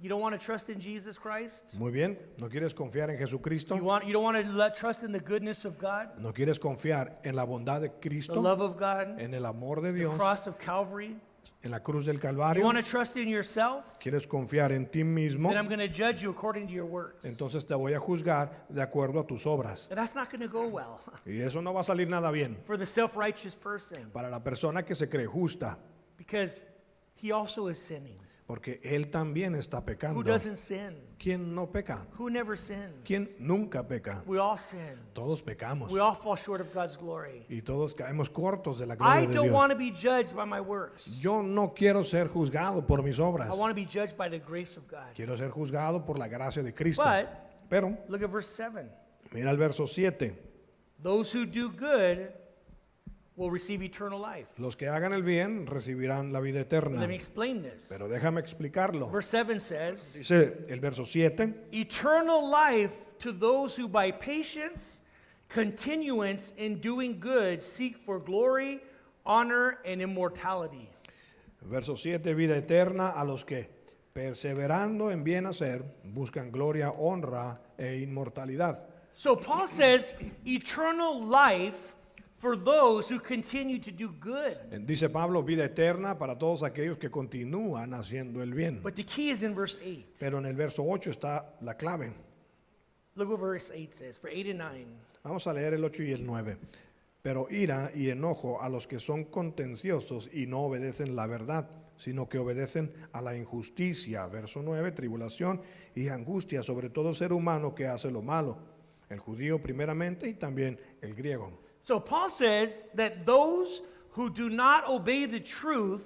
Speaker 1: You don't want to trust in Jesus Christ?
Speaker 2: Muy bien, ¿no quieres confiar en Jesucristo?
Speaker 1: You don't want to trust in the goodness of God,
Speaker 2: ¿No quieres confiar en la bondad de
Speaker 1: the
Speaker 2: Cristo?
Speaker 1: love of God,
Speaker 2: En el amor de
Speaker 1: the
Speaker 2: Dios,
Speaker 1: cross of Calvary?
Speaker 2: en la cruz del
Speaker 1: You
Speaker 2: Calvario?
Speaker 1: want to trust in yourself?
Speaker 2: ¿Quieres confiar en ti mismo?
Speaker 1: Then I'm going to judge you according to your works.
Speaker 2: Entonces te voy a juzgar de acuerdo a tus obras.
Speaker 1: And that's not going to go well
Speaker 2: Y eso no va a salir nada bien
Speaker 1: for the self-righteous person
Speaker 2: para la persona que se cree justa,
Speaker 1: because he also is sinning.
Speaker 2: porque él también está
Speaker 1: Who
Speaker 2: pecando.
Speaker 1: doesn't sin?
Speaker 2: ¿Quién no peca?
Speaker 1: Who never sins?
Speaker 2: ¿Quién nunca peca?
Speaker 1: We all sin.
Speaker 2: Todos pecamos
Speaker 1: We all fall short of God's glory.
Speaker 2: y todos caemos cortos de la
Speaker 1: I
Speaker 2: gloria de
Speaker 1: don't
Speaker 2: Dios.
Speaker 1: want to be judged by my works.
Speaker 2: Yo no quiero ser juzgado por mis obras.
Speaker 1: I want to be judged by the grace of God.
Speaker 2: Quiero ser juzgado por la gracia de Cristo.
Speaker 1: But
Speaker 2: Pero
Speaker 1: look at verse 7.
Speaker 2: mira el verso 7.
Speaker 1: Those who do good will receive eternal life.
Speaker 2: Los que hagan el bien recibirán la vida eterna.
Speaker 1: Let me explain this.
Speaker 2: Pero déjame explicarlo.
Speaker 1: Verse 7 says,
Speaker 2: Dice el verso 7.
Speaker 1: eternal life to those who by patience, continuance in doing good, seek for glory, honor, and immortality.
Speaker 2: Verso 7. Vida eterna a los que, perseverando en bien hacer, buscan gloria, honra e inmortalidad.
Speaker 1: So Paul says eternal life for those who continue to do good.
Speaker 2: Dice Pablo, vida eterna para todos aquellos que continúan haciendo el bien.
Speaker 1: But the key is in verse 8.
Speaker 2: Pero en el verso 8 está la clave.
Speaker 1: Look what verse 8 says, for 8 and 9.
Speaker 2: Vamos a leer el 8 y el 9. Pero ira y enojo a los que son contenciosos y no obedecen la verdad, sino que obedecen a la injusticia. Verso 9, tribulación y angustia sobre todo ser humano que hace lo malo, el judío primeramente y también el griego.
Speaker 1: So Paul says that those who do not obey the truth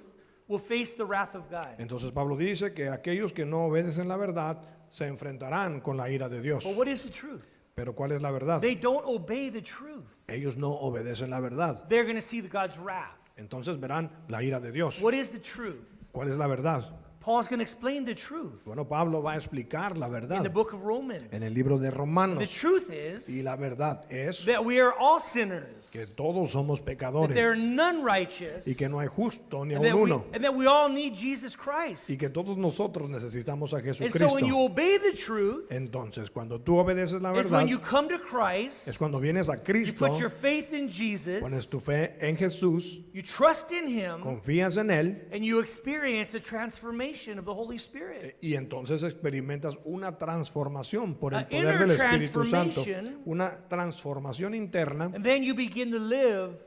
Speaker 1: will face the wrath of God.
Speaker 2: Entonces Pablo dice que aquellos que no obedecen la verdad se enfrentarán con la ira de Dios.
Speaker 1: But what is the truth?
Speaker 2: Pero ¿cuál es la verdad?
Speaker 1: They don't obey the truth.
Speaker 2: Ellos no obedecen la verdad.
Speaker 1: They're going to see God's wrath.
Speaker 2: Entonces verán la ira de Dios.
Speaker 1: What is the truth?
Speaker 2: ¿Cuál es la verdad?
Speaker 1: Paul's going to explain the truth
Speaker 2: Bueno, Pablo va a explicar la
Speaker 1: in the
Speaker 2: verdad
Speaker 1: book of Romans.
Speaker 2: en el libro de
Speaker 1: The
Speaker 2: Romanos.
Speaker 1: truth
Speaker 2: Y
Speaker 1: is
Speaker 2: la verdad es
Speaker 1: that we are all sinners,
Speaker 2: que todos somos
Speaker 1: that
Speaker 2: pecadores
Speaker 1: there are none righteous,
Speaker 2: y que no hay justo ni
Speaker 1: and
Speaker 2: aun
Speaker 1: that,
Speaker 2: uno
Speaker 1: and that we all need Jesus Christ.
Speaker 2: y que todos nosotros necesitamos a
Speaker 1: And so
Speaker 2: Jesucristo.
Speaker 1: when you obey the truth,
Speaker 2: Entonces, cuando tú obedeces la
Speaker 1: is
Speaker 2: verdad,
Speaker 1: when you come to Christ,
Speaker 2: es cuando vienes a
Speaker 1: you
Speaker 2: Cristo,
Speaker 1: put your faith in Jesus,
Speaker 2: pones tu fe en Jesús,
Speaker 1: you trust in Him,
Speaker 2: confías en Él
Speaker 1: and you experience a transformation of the Holy Spirit.
Speaker 2: y entonces experimentas una transformación por el
Speaker 1: An
Speaker 2: poder
Speaker 1: inner
Speaker 2: del Espíritu Santo,
Speaker 1: transformation.
Speaker 2: una transformación interna.
Speaker 1: And then you begin to live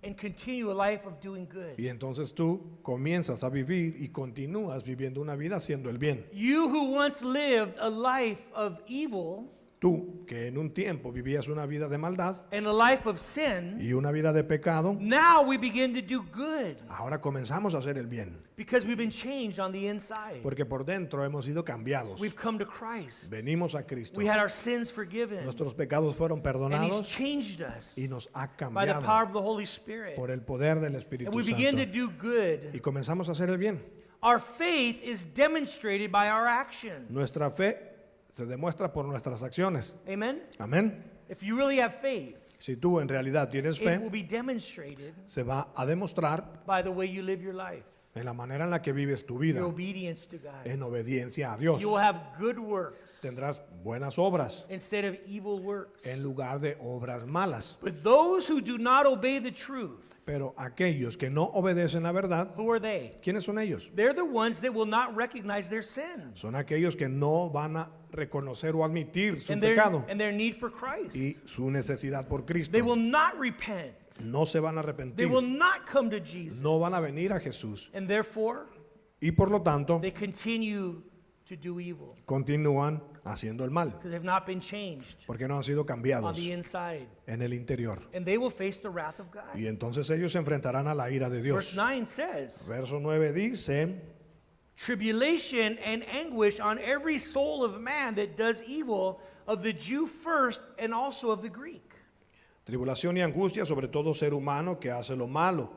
Speaker 1: and continue a life of doing good.
Speaker 2: Y entonces tú comienzas a vivir y continúas viviendo una vida haciendo el bien.
Speaker 1: You who once lived a life of evil
Speaker 2: Tú, que en un tiempo vivías una vida de maldad
Speaker 1: and a life of sin,
Speaker 2: y una vida de pecado,
Speaker 1: now we begin to do good
Speaker 2: ahora comenzamos a hacer el bien,
Speaker 1: because we've been changed on the inside.
Speaker 2: porque por dentro hemos sido cambiados.
Speaker 1: We've come to Christ.
Speaker 2: Venimos a Cristo.
Speaker 1: We had our sins forgiven,
Speaker 2: Nuestros pecados fueron
Speaker 1: and He's
Speaker 2: perdonados
Speaker 1: changed us
Speaker 2: y nos ha
Speaker 1: by the power
Speaker 2: cambiado
Speaker 1: of the Holy Spirit.
Speaker 2: por el poder del
Speaker 1: And
Speaker 2: Espíritu
Speaker 1: we begin to
Speaker 2: Santo.
Speaker 1: do good.
Speaker 2: Y comenzamos a hacer el bien.
Speaker 1: Our faith is demonstrated by our actions.
Speaker 2: Nuestra fe se demuestra por nuestras acciones.
Speaker 1: Amen?
Speaker 2: Amén.
Speaker 1: If you really have faith,
Speaker 2: Si tú en realidad tienes
Speaker 1: it will
Speaker 2: fe,
Speaker 1: be demonstrated
Speaker 2: se va a demostrar
Speaker 1: by the way you live your life,
Speaker 2: en la manera en la que vives tu
Speaker 1: your
Speaker 2: vida,
Speaker 1: obedience to God.
Speaker 2: en obediencia a Dios.
Speaker 1: You will have good works
Speaker 2: Tendrás buenas obras
Speaker 1: instead of evil works.
Speaker 2: en lugar de obras malas.
Speaker 1: But those who do not obey the truth,
Speaker 2: Pero aquellos que no obedecen la verdad,
Speaker 1: who are they?
Speaker 2: ¿quiénes son ellos?
Speaker 1: They're the ones that will not recognize their sin
Speaker 2: Son aquellos que no van a reconocer o admitir su
Speaker 1: and
Speaker 2: pecado
Speaker 1: their need for Christ.
Speaker 2: y su necesidad por Cristo.
Speaker 1: They will not repent.
Speaker 2: No se van a
Speaker 1: They
Speaker 2: arrepentir,
Speaker 1: will not come to Jesus.
Speaker 2: no van a venir a Jesús
Speaker 1: And therefore,
Speaker 2: y por lo tanto
Speaker 1: they continue to do evil
Speaker 2: continúan haciendo el mal
Speaker 1: because they've not been changed
Speaker 2: porque no han sido
Speaker 1: on
Speaker 2: cambiados
Speaker 1: the inside.
Speaker 2: en el interior.
Speaker 1: And they will face the wrath of God.
Speaker 2: Y entonces ellos se enfrentarán a la ira de
Speaker 1: Verse
Speaker 2: Dios.
Speaker 1: 9 says,
Speaker 2: Verso 9 dice,
Speaker 1: tribulation and anguish on every soul of man that does evil, of the Jew first and also of the Greek.
Speaker 2: tribulación y angustia sobre todo ser humano que hace lo malo,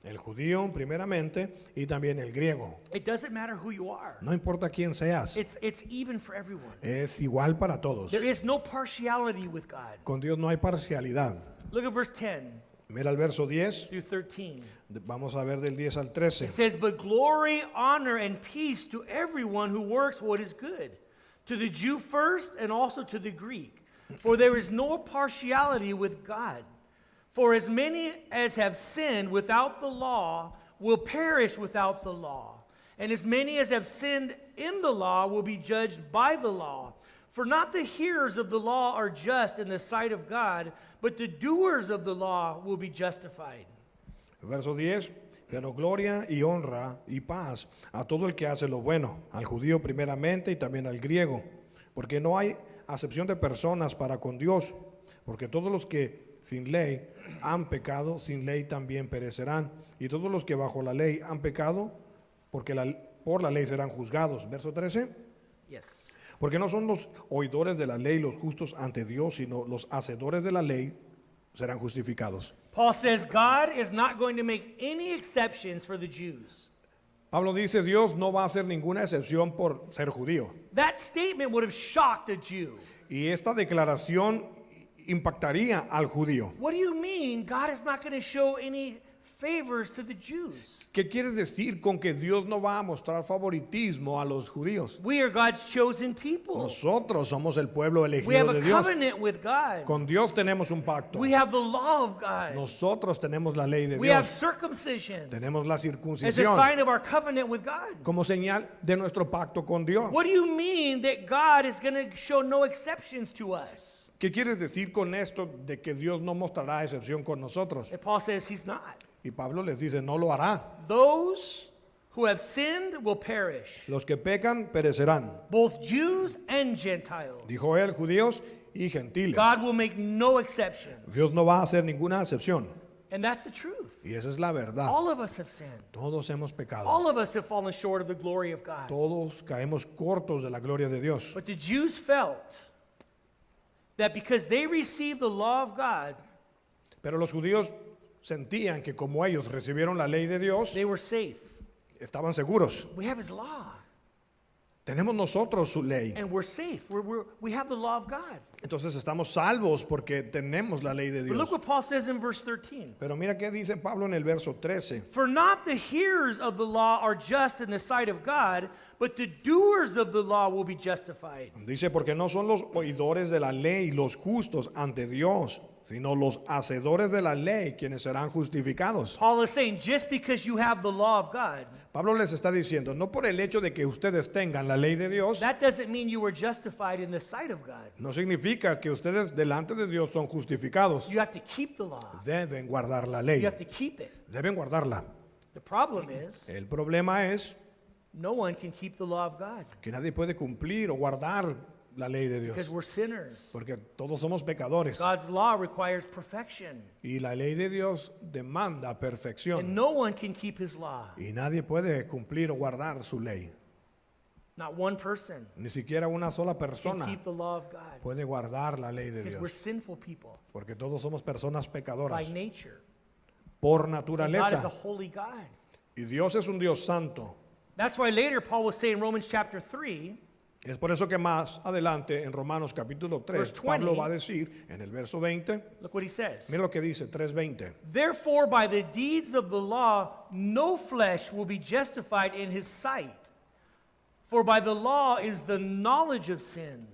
Speaker 2: el judío primeramente y también el griego.
Speaker 1: It doesn't matter who you are.
Speaker 2: No importa quién seas,
Speaker 1: It's even for everyone.
Speaker 2: es igual para todos.
Speaker 1: There is no partiality with God.
Speaker 2: Con Dios no hay parcialidad.
Speaker 1: Look at verse 10
Speaker 2: Mira el verso 10,
Speaker 1: through 13.
Speaker 2: vamos a ver del 10 al 13.
Speaker 1: It says, but glory, honor, and peace to everyone who works what is good, to the Jew first and also to the Greek. For there is no partiality with God. For as many as have sinned without the law will perish without the law. And as many as have sinned in the law will be judged by the law. For not the hearers of the law are just in the sight of God, but the doers of the law will be justified.
Speaker 2: Verso 10, pero gloria y honra y paz a todo el que hace lo bueno, al judío primeramente y también al griego, porque no hay acepción de personas para con Dios, porque todos los que sin ley han pecado, sin ley también perecerán, y todos los que bajo la ley han pecado, porque por la ley serán juzgados. Verso 13,
Speaker 1: Yes.
Speaker 2: porque no son los oidores de la ley los justos ante Dios, sino los hacedores de la ley serán justificados.
Speaker 1: Paul says God is not going to make any exceptions for the Jews.
Speaker 2: Pablo dice, Dios no va a hacer ninguna excepción por ser judío.
Speaker 1: That statement would have shocked a Jew.
Speaker 2: Y esta declaración impactaría al judío.
Speaker 1: What do you mean God is not going to show any favors to the Jews?
Speaker 2: ¿Qué quieres decir con que Dios no va a mostrar favoritismo a los judíos?
Speaker 1: We are God's chosen people.
Speaker 2: Nosotros somos el pueblo
Speaker 1: We have
Speaker 2: elegido
Speaker 1: a
Speaker 2: de Dios.
Speaker 1: covenant with God.
Speaker 2: Con Dios tenemos un pacto.
Speaker 1: We have the law of God.
Speaker 2: Nosotros tenemos la ley de
Speaker 1: We have
Speaker 2: Dios.
Speaker 1: circumcision
Speaker 2: Tenemos la
Speaker 1: as a
Speaker 2: circuncisión
Speaker 1: sign of our covenant with God.
Speaker 2: como señal de nuestro pacto con Dios.
Speaker 1: What do you mean that God is going to show no exceptions to us?
Speaker 2: ¿Qué quieres decir con esto de que Dios no mostrará excepción con nosotros?
Speaker 1: And Paul says he's not.
Speaker 2: Y Pablo les dice, no lo hará.
Speaker 1: Those who have sinned will perish,
Speaker 2: Los que pecan perecerán.
Speaker 1: both Jews and Gentiles.
Speaker 2: Dijo él, judíos y gentiles.
Speaker 1: God will make no exception.
Speaker 2: Dios no va a hacer ninguna excepción.
Speaker 1: And that's the truth.
Speaker 2: Y esa es la verdad.
Speaker 1: All of us have sinned.
Speaker 2: Todos hemos pecado.
Speaker 1: All of us have fallen short of the glory of God.
Speaker 2: Todos caemos cortos de la gloria de Dios.
Speaker 1: But the Jews felt that because they received the law of God,
Speaker 2: Pero los judíos sentían que como ellos recibieron la ley de Dios,
Speaker 1: they were safe.
Speaker 2: estaban seguros.
Speaker 1: We have his law,
Speaker 2: Tenemos nosotros su ley.
Speaker 1: and we're safe. We have the law of God.
Speaker 2: Entonces estamos salvos porque tenemos la ley de
Speaker 1: But
Speaker 2: Dios.
Speaker 1: look what Paul says in verse 13.
Speaker 2: Pero mira qué dice Pablo en el verso 13.
Speaker 1: For not the hearers of the law are just in the sight of God, but the doers of the law will be justified.
Speaker 2: Dice, porque no son los oidores de la ley los justos ante Dios, sino los hacedores de la ley quienes serán justificados.
Speaker 1: Paul is saying, just because you have the law of God,
Speaker 2: Pablo les está diciendo, no por el hecho de que ustedes tengan la ley de Dios,
Speaker 1: that doesn't mean you were justified in the sight of God.
Speaker 2: no significa que ustedes delante de Dios son justificados.
Speaker 1: You have to keep the law.
Speaker 2: Deben guardar la
Speaker 1: You
Speaker 2: ley,
Speaker 1: have to keep it.
Speaker 2: deben guardarla.
Speaker 1: The problem is,
Speaker 2: El problema es
Speaker 1: no one can keep the law of God.
Speaker 2: que nadie puede cumplir o guardar la ley de
Speaker 1: because
Speaker 2: Dios.
Speaker 1: we're sinners.
Speaker 2: Porque todos somos pecadores.
Speaker 1: God's law requires perfection,
Speaker 2: Y la ley de Dios demanda
Speaker 1: and
Speaker 2: perfección.
Speaker 1: no one can keep his law.
Speaker 2: Y nadie puede cumplir o guardar su ley.
Speaker 1: Not one person
Speaker 2: Ni siquiera una sola
Speaker 1: can
Speaker 2: persona
Speaker 1: keep the law of God
Speaker 2: puede guardar la ley de
Speaker 1: because we're
Speaker 2: Dios.
Speaker 1: sinful people
Speaker 2: Porque todos somos personas
Speaker 1: by
Speaker 2: pecadoras
Speaker 1: nature.
Speaker 2: por
Speaker 1: And God is a
Speaker 2: naturaleza.
Speaker 1: holy God.
Speaker 2: Y Dios es un Dios santo.
Speaker 1: That's why later Paul will say in Romans chapter 3,
Speaker 2: Es por eso que más adelante en Romanos capítulo 3,
Speaker 1: Verse 20.
Speaker 2: Pablo va a decir en el verso 20,
Speaker 1: look what he says.
Speaker 2: mira lo que dice 3:20.
Speaker 1: Therefore, by the deeds of the law, no flesh will be justified in his sight. For by the law is the knowledge of sin.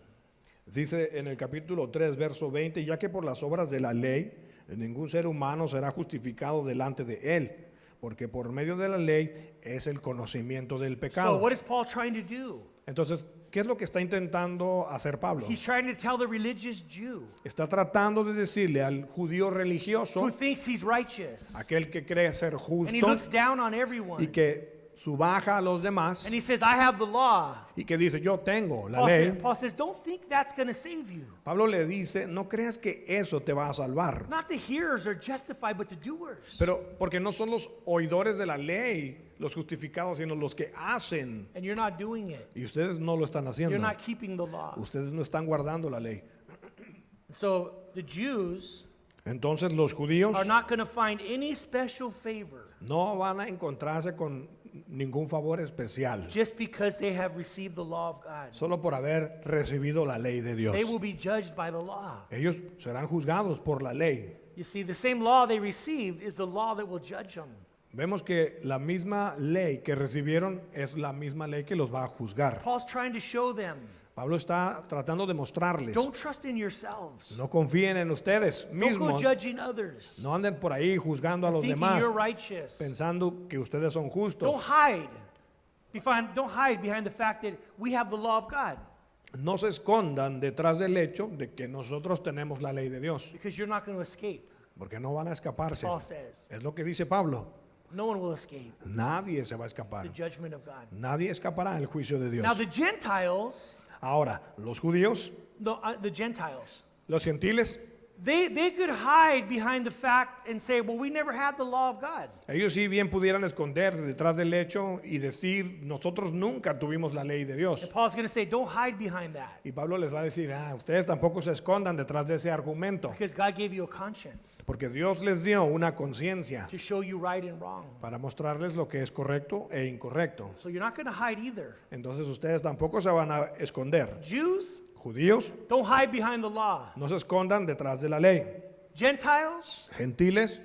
Speaker 2: Dice en el capítulo 3, verso 20, ya que por las obras de la ley ningún ser humano será justificado delante de él, porque por medio de la ley es el conocimiento del
Speaker 1: So,
Speaker 2: pecado.
Speaker 1: what is Paul trying to do?
Speaker 2: Entonces, ¿qué es lo que está intentando hacer Pablo?
Speaker 1: He's trying to tell the religious Jew
Speaker 2: Está tratando de decirle al judío religioso,
Speaker 1: who thinks he's righteous,
Speaker 2: aquel que cree ser
Speaker 1: and he
Speaker 2: justo
Speaker 1: looks down on everyone,
Speaker 2: y que subaja a los demás
Speaker 1: and he says, I have the law.
Speaker 2: y que dice, yo tengo la
Speaker 1: Paul,
Speaker 2: ley.
Speaker 1: Paul says, don't think that's going to save you.
Speaker 2: Pablo le dice, no creas que eso te va a salvar.
Speaker 1: Not the hearers are justified, but the doers.
Speaker 2: Pero porque no son los oidores de la ley los justificados, sino los que hacen.
Speaker 1: And you're not doing it.
Speaker 2: Y ustedes no lo están haciendo.
Speaker 1: You're not keeping the law.
Speaker 2: Ustedes no están guardando la ley.
Speaker 1: So the Jews
Speaker 2: Entonces los judíos
Speaker 1: are not going to find any special favor
Speaker 2: no van a encontrarse con ningún favor especial.
Speaker 1: just because they have received the law of God.
Speaker 2: Solo por haber recibido la ley de Dios.
Speaker 1: They will be judged by the law.
Speaker 2: Ellos serán juzgados por la ley.
Speaker 1: You see, the same law they received is the law that will judge them.
Speaker 2: Vemos que la misma ley que recibieron es la misma ley que los va a juzgar.
Speaker 1: Paul's trying to show them,
Speaker 2: Pablo está tratando de mostrarles,
Speaker 1: don't trust in yourselves.
Speaker 2: no confíen en ustedes
Speaker 1: Don't go
Speaker 2: mismos,
Speaker 1: judging others.
Speaker 2: no anden por ahí juzgando a los
Speaker 1: Thinking
Speaker 2: demás,
Speaker 1: you're righteous.
Speaker 2: pensando que ustedes son
Speaker 1: Don't
Speaker 2: justos.
Speaker 1: hide. Don't hide behind the fact that we have the law of God,
Speaker 2: No se escondan detrás del hecho de que nosotros tenemos la ley de Dios,
Speaker 1: because you're not going to escape.
Speaker 2: porque no van a escaparse.
Speaker 1: Paul says,
Speaker 2: Es lo que dice Pablo.
Speaker 1: no one will escape
Speaker 2: Nadie se va a
Speaker 1: the
Speaker 2: escapar.
Speaker 1: judgment of God.
Speaker 2: Nadie escapará del juicio de Dios.
Speaker 1: Now the Gentiles,
Speaker 2: Ahora, los judíos,
Speaker 1: the Gentiles,
Speaker 2: los gentiles,
Speaker 1: they could hide behind the fact and say, well, we never had the law of God.
Speaker 2: ellos sí bien pudieran esconderse detrás del hecho y decir, nosotros nunca tuvimos la ley de Dios.
Speaker 1: And Paul's going to say, don't hide behind that,
Speaker 2: Y Pablo les va a decir, ustedes tampoco se escondan detrás de ese argumento,
Speaker 1: because God gave you a conscience
Speaker 2: porque Dios les dio una conciencia
Speaker 1: to show you right and wrong.
Speaker 2: para mostrarles lo que es correcto e incorrecto.
Speaker 1: So you're not going to hide either.
Speaker 2: Entonces ustedes tampoco se van a esconder.
Speaker 1: Jews,
Speaker 2: Judíos,
Speaker 1: don't hide behind the law.
Speaker 2: no se escondan detrás de la ley.
Speaker 1: Gentiles,
Speaker 2: Gentiles,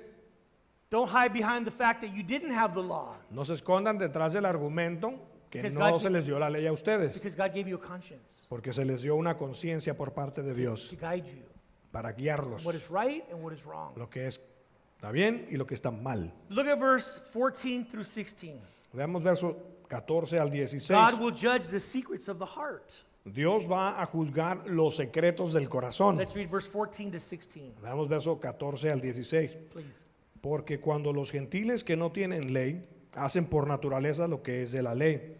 Speaker 1: don't hide behind the fact that you didn't have the law,
Speaker 2: no se escondan detrás del argumento que
Speaker 1: Because
Speaker 2: no
Speaker 1: God-
Speaker 2: se les dio la ley a ustedes,
Speaker 1: because God gave you a conscience
Speaker 2: porque se les dio una conciencia por parte de Dios
Speaker 1: to guide you
Speaker 2: para guiarlos.
Speaker 1: what is right and what is wrong.
Speaker 2: Lo que está bien y lo que está mal.
Speaker 1: Look at verse 14 through 16.
Speaker 2: Veamos verso 14 al 16.
Speaker 1: God will judge the secrets of the heart.
Speaker 2: Dios va a juzgar los secretos del corazón.
Speaker 1: Let's read verse 14 to 16,
Speaker 2: Veamos verso 14 al 16.
Speaker 1: please.
Speaker 2: Porque cuando los gentiles que no tienen ley hacen por naturaleza lo que es de la ley,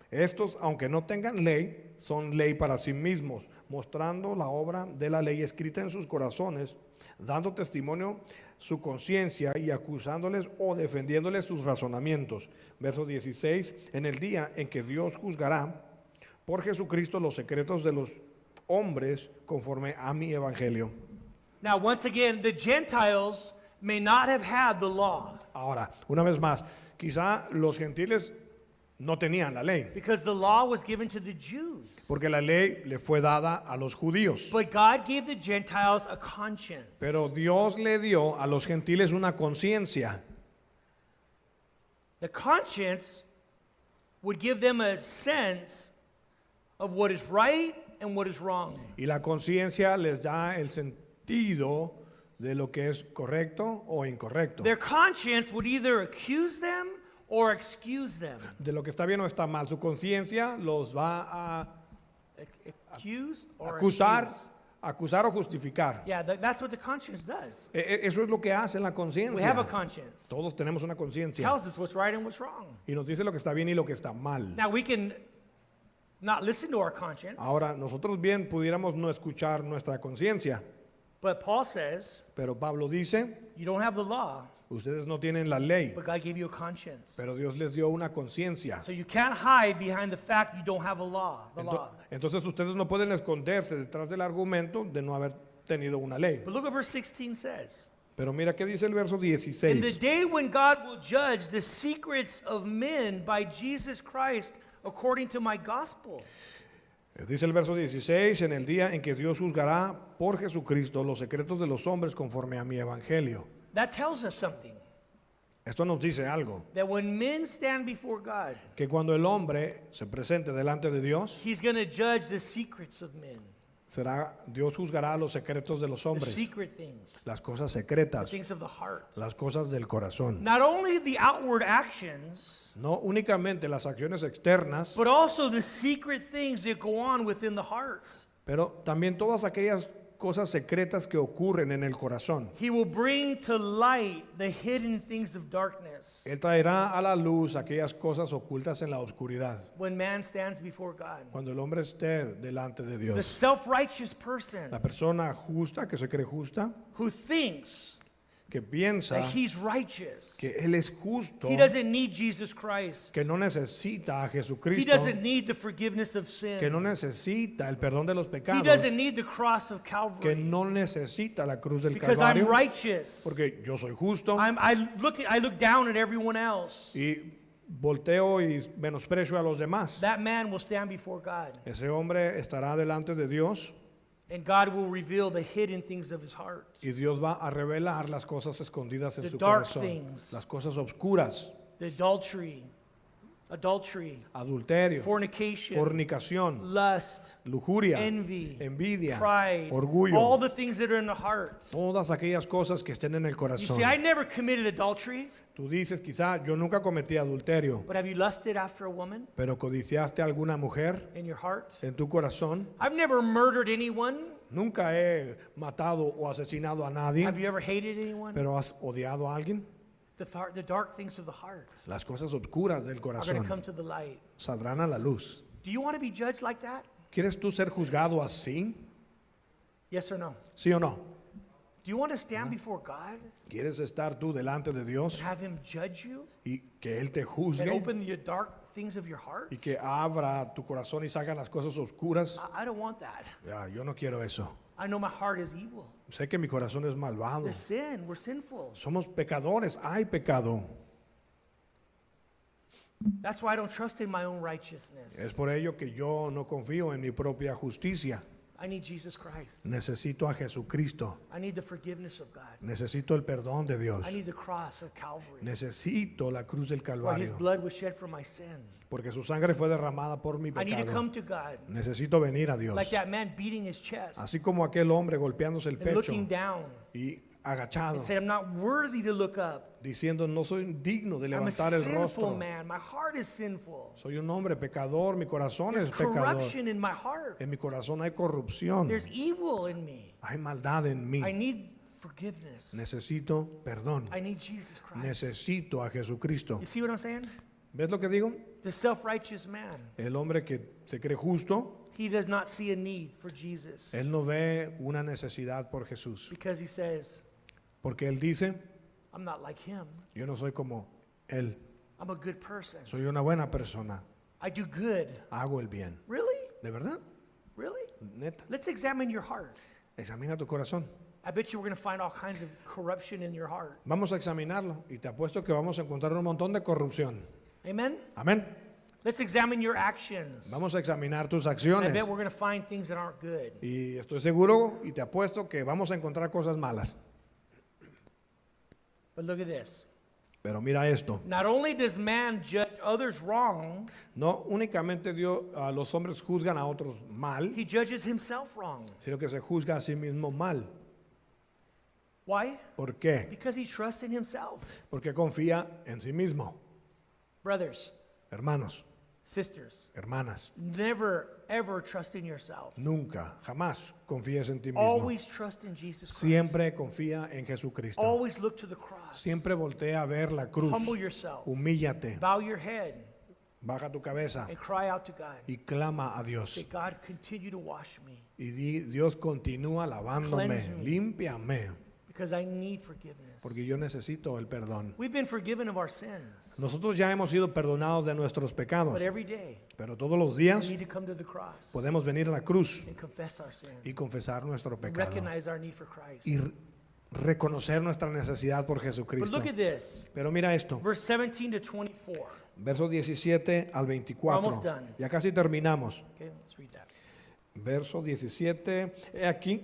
Speaker 2: estos, aunque no tengan ley, son ley para sí mismos, mostrando la obra de la ley escrita en sus corazones, dando testimonio su conciencia y acusándoles o defendiéndoles sus razonamientos. Verso 16, en el día en que Dios juzgará por Jesucristo los secretos de los hombres conforme a mi evangelio.
Speaker 1: Now, once again, the Gentiles may not have had the law
Speaker 2: Ahora, una vez más, quizá los gentiles no tenían la ley,
Speaker 1: because the law was given to the Jews.
Speaker 2: porque la ley le fue dada a los judíos.
Speaker 1: But God gave the Gentiles a conscience.
Speaker 2: Pero Dios le dio a los gentiles una conciencia.
Speaker 1: The conscience would give them a sense of what is right and what is wrong.
Speaker 2: Y la conciencia les da el sentido de lo que es correcto o incorrecto.
Speaker 1: Their conscience would either accuse them or excuse them.
Speaker 2: De lo que está bien o está mal. Su conciencia los va a
Speaker 1: Accuse or
Speaker 2: acusar,
Speaker 1: excuse.
Speaker 2: acusar o justificar.
Speaker 1: Yeah, that's what the conscience does.
Speaker 2: Eso es lo que hace la
Speaker 1: We have a
Speaker 2: conciencia.
Speaker 1: conscience.
Speaker 2: Todos tenemos una conciencia.
Speaker 1: Tells us what's right and what's wrong.
Speaker 2: Y nos dice lo que está bien y lo que está mal.
Speaker 1: Now we can not listen to our conscience.
Speaker 2: Ahora, nosotros bien pudiéramos no escuchar nuestra conciencia,
Speaker 1: But Paul says,
Speaker 2: pero Pablo dice,
Speaker 1: you don't have the law,
Speaker 2: ustedes no tienen la ley,
Speaker 1: but God gave you a conscience.
Speaker 2: pero Dios les dio una conciencia.
Speaker 1: So you can't hide behind the fact you don't have a law, the law.
Speaker 2: Entonces ustedes no pueden esconderse detrás del argumento de no haber tenido una ley.
Speaker 1: But look what verse 16 says.
Speaker 2: Pero mira qué dice el verso
Speaker 1: In the
Speaker 2: 16.
Speaker 1: day when God will judge the secrets of men by Jesus Christ according to my gospel.
Speaker 2: Dice el verso 16, en el día en que Dios juzgará por Jesucristo los secretos de los hombres conforme a mi evangelio.
Speaker 1: That tells us something.
Speaker 2: Esto nos dice algo,
Speaker 1: That when men stand before God,
Speaker 2: que cuando el hombre se presente delante de Dios,
Speaker 1: He's going to judge the secrets of men,
Speaker 2: Dios juzgará los secretos de los
Speaker 1: the
Speaker 2: hombres,
Speaker 1: secret things,
Speaker 2: las cosas
Speaker 1: the
Speaker 2: secretas,
Speaker 1: things of the heart.
Speaker 2: las cosas del corazón.
Speaker 1: Not only the outward actions,
Speaker 2: No únicamente las acciones externas,
Speaker 1: but also the secret things that go on within the heart.
Speaker 2: pero también todas aquellas cosas secretas que ocurren en el corazón.
Speaker 1: He will bring to light the hidden things of darkness
Speaker 2: Él traerá a la luz aquellas cosas ocultas en la oscuridad.
Speaker 1: when man stands before God.
Speaker 2: Cuando el hombre esté delante de
Speaker 1: The
Speaker 2: Dios,
Speaker 1: self-righteous person
Speaker 2: la persona justa, que se cree justa,
Speaker 1: who thinks
Speaker 2: que piensa
Speaker 1: that he's righteous.
Speaker 2: que Él es justo,
Speaker 1: He doesn't need Jesus Christ.
Speaker 2: que no necesita a
Speaker 1: He
Speaker 2: Jesucristo,
Speaker 1: doesn't need the forgiveness of
Speaker 2: que no
Speaker 1: sin.
Speaker 2: necesita el perdón de los
Speaker 1: He
Speaker 2: pecados,
Speaker 1: doesn't need the cross of
Speaker 2: que
Speaker 1: Calvary.
Speaker 2: no necesita la cruz del
Speaker 1: Because I'm
Speaker 2: Calvario,
Speaker 1: righteous.
Speaker 2: porque yo soy justo
Speaker 1: I look down at everyone else.
Speaker 2: y volteo y menosprecio a los demás.
Speaker 1: That man will stand before God,
Speaker 2: Ese hombre estará delante de Dios
Speaker 1: and God will reveal the hidden things of his heart.
Speaker 2: y Dios va a revelar las cosas escondidas en
Speaker 1: The
Speaker 2: su
Speaker 1: dark
Speaker 2: corazón,
Speaker 1: things.
Speaker 2: las cosas oscuras,
Speaker 1: The adultery,
Speaker 2: adulterio,
Speaker 1: fornication,
Speaker 2: fornicación,
Speaker 1: lust,
Speaker 2: lujuria,
Speaker 1: envy,
Speaker 2: envidia,
Speaker 1: pride,
Speaker 2: orgullo,
Speaker 1: all the things that are in the heart.
Speaker 2: todas aquellas cosas que estén en el
Speaker 1: You
Speaker 2: corazón.
Speaker 1: see, I never committed adultery,
Speaker 2: Tú dices, quizá yo nunca cometí adulterio,
Speaker 1: but have you lusted after a woman
Speaker 2: pero codiciaste a alguna mujer
Speaker 1: in your heart?
Speaker 2: en tu corazón.
Speaker 1: I've never murdered anyone.
Speaker 2: Nunca he matado o asesinado a nadie,
Speaker 1: Have you ever hated anyone?
Speaker 2: pero has odiado a alguien.
Speaker 1: The dark things of the heart
Speaker 2: Las cosas oscuras del
Speaker 1: are going to come
Speaker 2: corazón
Speaker 1: to the light.
Speaker 2: saldrán a la luz.
Speaker 1: Do you want to be judged like that?
Speaker 2: ¿Quieres tú ser juzgado así?
Speaker 1: Yes or no?
Speaker 2: ¿Sí o no?
Speaker 1: Do you want to stand before God
Speaker 2: ¿Quieres estar tú delante de
Speaker 1: and
Speaker 2: Dios
Speaker 1: have Him judge you
Speaker 2: y que Él te
Speaker 1: and
Speaker 2: juzgue
Speaker 1: open the dark things of your heart?
Speaker 2: y que abra tu corazón y saque las cosas oscuras?
Speaker 1: I don't want that.
Speaker 2: Ya, yo no quiero eso.
Speaker 1: I know my heart is evil.
Speaker 2: Sé que mi corazón es malvado.
Speaker 1: There's sin. We're sinful.
Speaker 2: Somos pecadores, hay pecado.
Speaker 1: That's why I don't trust in my own righteousness.
Speaker 2: Es por ello que yo no confío en mi propia justicia.
Speaker 1: I need Jesus Christ.
Speaker 2: Necesito a Jesucristo.
Speaker 1: I need the forgiveness of God.
Speaker 2: Necesito el perdón de Dios.
Speaker 1: I need the cross of Calvary,
Speaker 2: Necesito la cruz del
Speaker 1: where His
Speaker 2: Calvario.
Speaker 1: blood was shed for my sin.
Speaker 2: Porque su sangre fue derramada por mi
Speaker 1: I need to
Speaker 2: pecado.
Speaker 1: come to God
Speaker 2: Necesito venir a Dios.
Speaker 1: like that man beating his chest
Speaker 2: Así como aquel hombre golpeándose el
Speaker 1: and
Speaker 2: pecho
Speaker 1: looking down
Speaker 2: y agachado,
Speaker 1: and saying, I'm not worthy to look up.
Speaker 2: diciendo, no soy digno de
Speaker 1: I'm a
Speaker 2: levantar el
Speaker 1: sinful
Speaker 2: rostro.
Speaker 1: man. My heart is sinful.
Speaker 2: Soy un hombre pecador, mi corazón
Speaker 1: There's
Speaker 2: es pecador.
Speaker 1: corruption in my heart.
Speaker 2: En mi corazón hay corrupción,
Speaker 1: There's evil in me.
Speaker 2: hay maldad en mí.
Speaker 1: I need forgiveness.
Speaker 2: Necesito perdón.
Speaker 1: I need Jesus Christ.
Speaker 2: Necesito a Jesucristo.
Speaker 1: You see what I'm saying?
Speaker 2: ¿Ves lo que digo?
Speaker 1: The self-righteous man,
Speaker 2: El hombre que se cree justo,
Speaker 1: he does not see a need for Jesus
Speaker 2: él no ve una necesidad por Jesús.
Speaker 1: because he says,
Speaker 2: Porque él dice,
Speaker 1: I'm not like him.
Speaker 2: yo no soy como él.
Speaker 1: I'm a good person.
Speaker 2: Soy una buena persona.
Speaker 1: I do good.
Speaker 2: Hago el bien.
Speaker 1: Really?
Speaker 2: ¿De verdad?
Speaker 1: Really?
Speaker 2: Neta.
Speaker 1: Let's examine your heart.
Speaker 2: Examina tu corazón.
Speaker 1: I bet you we're going to find all kinds of corruption in your heart.
Speaker 2: Vamos a examinarlo y te apuesto que vamos a encontrar un montón de corrupción.
Speaker 1: Amen?
Speaker 2: Amén.
Speaker 1: Let's examine your actions.
Speaker 2: Vamos a examinar tus
Speaker 1: I
Speaker 2: acciones.
Speaker 1: bet we're going to find things that aren't good.
Speaker 2: Y estoy seguro y te apuesto que vamos a encontrar cosas malas.
Speaker 1: But look at this.
Speaker 2: Pero mira esto.
Speaker 1: Not only does man judge others wrong,
Speaker 2: No únicamente los hombres juzgan a otros mal,
Speaker 1: he judges himself wrong.
Speaker 2: sino que se juzga a sí mismo mal.
Speaker 1: Why?
Speaker 2: ¿Por qué?
Speaker 1: Because he trusts in himself.
Speaker 2: Porque confía en sí mismo.
Speaker 1: Brothers,
Speaker 2: Hermanos,
Speaker 1: sisters,
Speaker 2: hermanas,
Speaker 1: never ever trust in yourself.
Speaker 2: nunca, jamás confíes en ti mismo.
Speaker 1: Always trust in Jesus Christ.
Speaker 2: Siempre confía en Jesucristo.
Speaker 1: Always look to the cross.
Speaker 2: Siempre voltea a ver la cruz.
Speaker 1: Humble yourself.
Speaker 2: Humíllate.
Speaker 1: Bow your head.
Speaker 2: baja tu cabeza
Speaker 1: and cry out to God.
Speaker 2: y clama a Dios.
Speaker 1: Say, God, continue to wash me
Speaker 2: Y Dios continúa lavándome,
Speaker 1: Cleanse me.
Speaker 2: límpiame,
Speaker 1: because I need forgiveness.
Speaker 2: porque yo necesito el perdón.
Speaker 1: We've been forgiven of our sins,
Speaker 2: Nosotros ya hemos sido perdonados de nuestros pecados,
Speaker 1: but every day
Speaker 2: pero todos los
Speaker 1: we
Speaker 2: días
Speaker 1: need to come to the cross
Speaker 2: podemos venir a la cruz
Speaker 1: and confess our sins,
Speaker 2: y confesar nuestro
Speaker 1: and
Speaker 2: pecado
Speaker 1: recognize our need for Christ.
Speaker 2: y reconocer nuestra necesidad por
Speaker 1: But
Speaker 2: Jesucristo.
Speaker 1: look at this,
Speaker 2: Pero mira esto,
Speaker 1: verse 17 to 24.
Speaker 2: versos 17 al
Speaker 1: We're
Speaker 2: 24.
Speaker 1: almost done.
Speaker 2: Ya casi terminamos.
Speaker 1: Okay, let's read that.
Speaker 2: Verso 17. He aquí,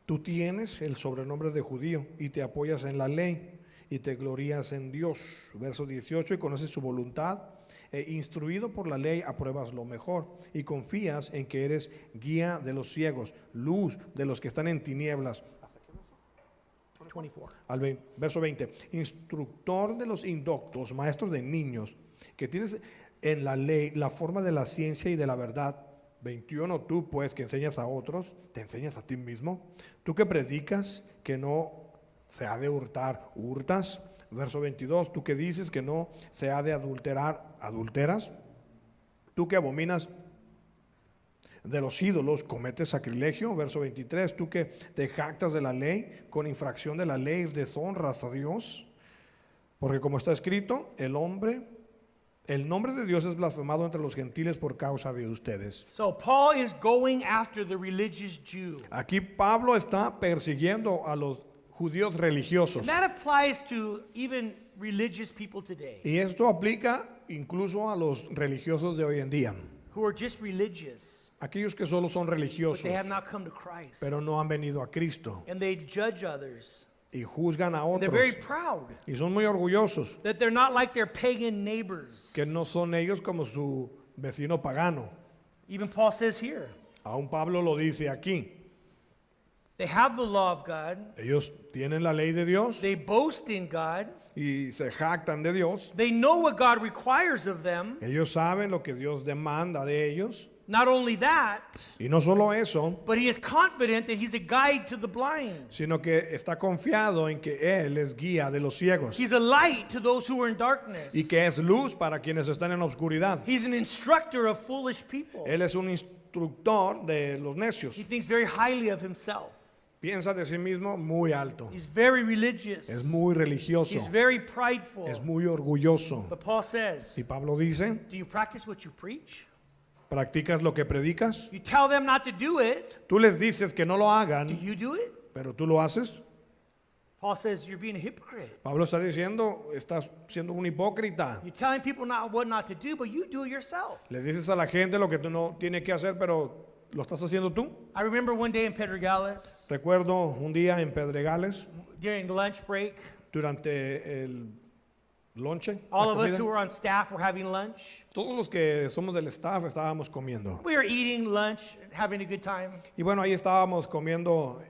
Speaker 2: tú tienes el sobrenombre de judío y te apoyas en la ley y te glorías en Dios. Verso 18. Y conoces su voluntad e instruido por la ley apruebas lo mejor y confías en que eres guía de los ciegos, luz de los que están en tinieblas.
Speaker 1: 24.
Speaker 2: Verso 20, instructor de los indoctos, maestro de niños, que tienes en la ley la forma de la ciencia y de la verdad. 21, tú pues que enseñas a otros, te enseñas a ti mismo. Tú que predicas que no se ha de hurtar, hurtas. Verso 22, tú que dices que no se ha de adulterar, adulteras. Tú que abominas de los ídolos, cometes sacrilegio. Verso 23, tú que te jactas de la ley, con infracción de la ley deshonras a Dios, porque como está escrito, el nombre de Dios es blasfemado entre los gentiles por causa de ustedes.
Speaker 1: So Paul is going after the religious Jew.
Speaker 2: Aquí Pablo está persiguiendo a los judíos religiosos,
Speaker 1: And that applies to even religious people today
Speaker 2: y esto aplica incluso a los religiosos de hoy en día,
Speaker 1: who are just religious,
Speaker 2: aquellos que solo son
Speaker 1: but
Speaker 2: religiosos,
Speaker 1: they have not come to Christ.
Speaker 2: pero no han venido a Cristo
Speaker 1: And they judge others.
Speaker 2: y juzgan a
Speaker 1: And they're
Speaker 2: otros
Speaker 1: very proud
Speaker 2: y son muy orgullosos
Speaker 1: that they're not like their pagan neighbors.
Speaker 2: que no son ellos como su vecino pagano.
Speaker 1: Even Paul says here,
Speaker 2: Aún Pablo lo dice aquí.
Speaker 1: they have the law of God,
Speaker 2: Ellos tienen la ley de Dios
Speaker 1: they boast in God,
Speaker 2: y se jactan de Dios.
Speaker 1: they know what God requires of them.
Speaker 2: Ellos saben lo que Dios demanda de ellos.
Speaker 1: Not only that,
Speaker 2: Y no solo eso,
Speaker 1: but he is confident that he's a guide to the blind.
Speaker 2: sino que está confiado en que Él es guía de los ciegos
Speaker 1: He's a light to those who are in darkness.
Speaker 2: y que es luz para quienes están en la oscuridad.
Speaker 1: He's an instructor of foolish people.
Speaker 2: Él es un instructor de los necios.
Speaker 1: He thinks very highly of himself.
Speaker 2: Piensa de sí mismo muy alto.
Speaker 1: He's very religious.
Speaker 2: Es muy religioso.
Speaker 1: He's very prideful.
Speaker 2: Es muy orgulloso.
Speaker 1: But Paul says,
Speaker 2: Y Pablo dice,
Speaker 1: do you practice what you preach?
Speaker 2: ¿practicas lo que predicas?
Speaker 1: You tell them not to do it.
Speaker 2: Tú les dices que no lo
Speaker 1: Do
Speaker 2: hagan,
Speaker 1: you do it?
Speaker 2: pero tú lo haces.
Speaker 1: Paul says you're being a hypocrite.
Speaker 2: Pablo está diciendo, estás siendo un hipócrita.
Speaker 1: You're telling people not what not to do, but you do it yourself.
Speaker 2: Le dices a la gente lo que tú no tienes que hacer, pero lo estás haciendo tú.
Speaker 1: I remember one day in Pedregales,
Speaker 2: Recuerdo un día en Pedregales,
Speaker 1: during lunch break,
Speaker 2: durante el lonche,
Speaker 1: all
Speaker 2: la
Speaker 1: of us
Speaker 2: comida,
Speaker 1: who were on staff were having lunch.
Speaker 2: todos los que somos del staff estábamos comiendo.
Speaker 1: We were eating lunch, having a good time,
Speaker 2: Y bueno, ahí estábamos comiendo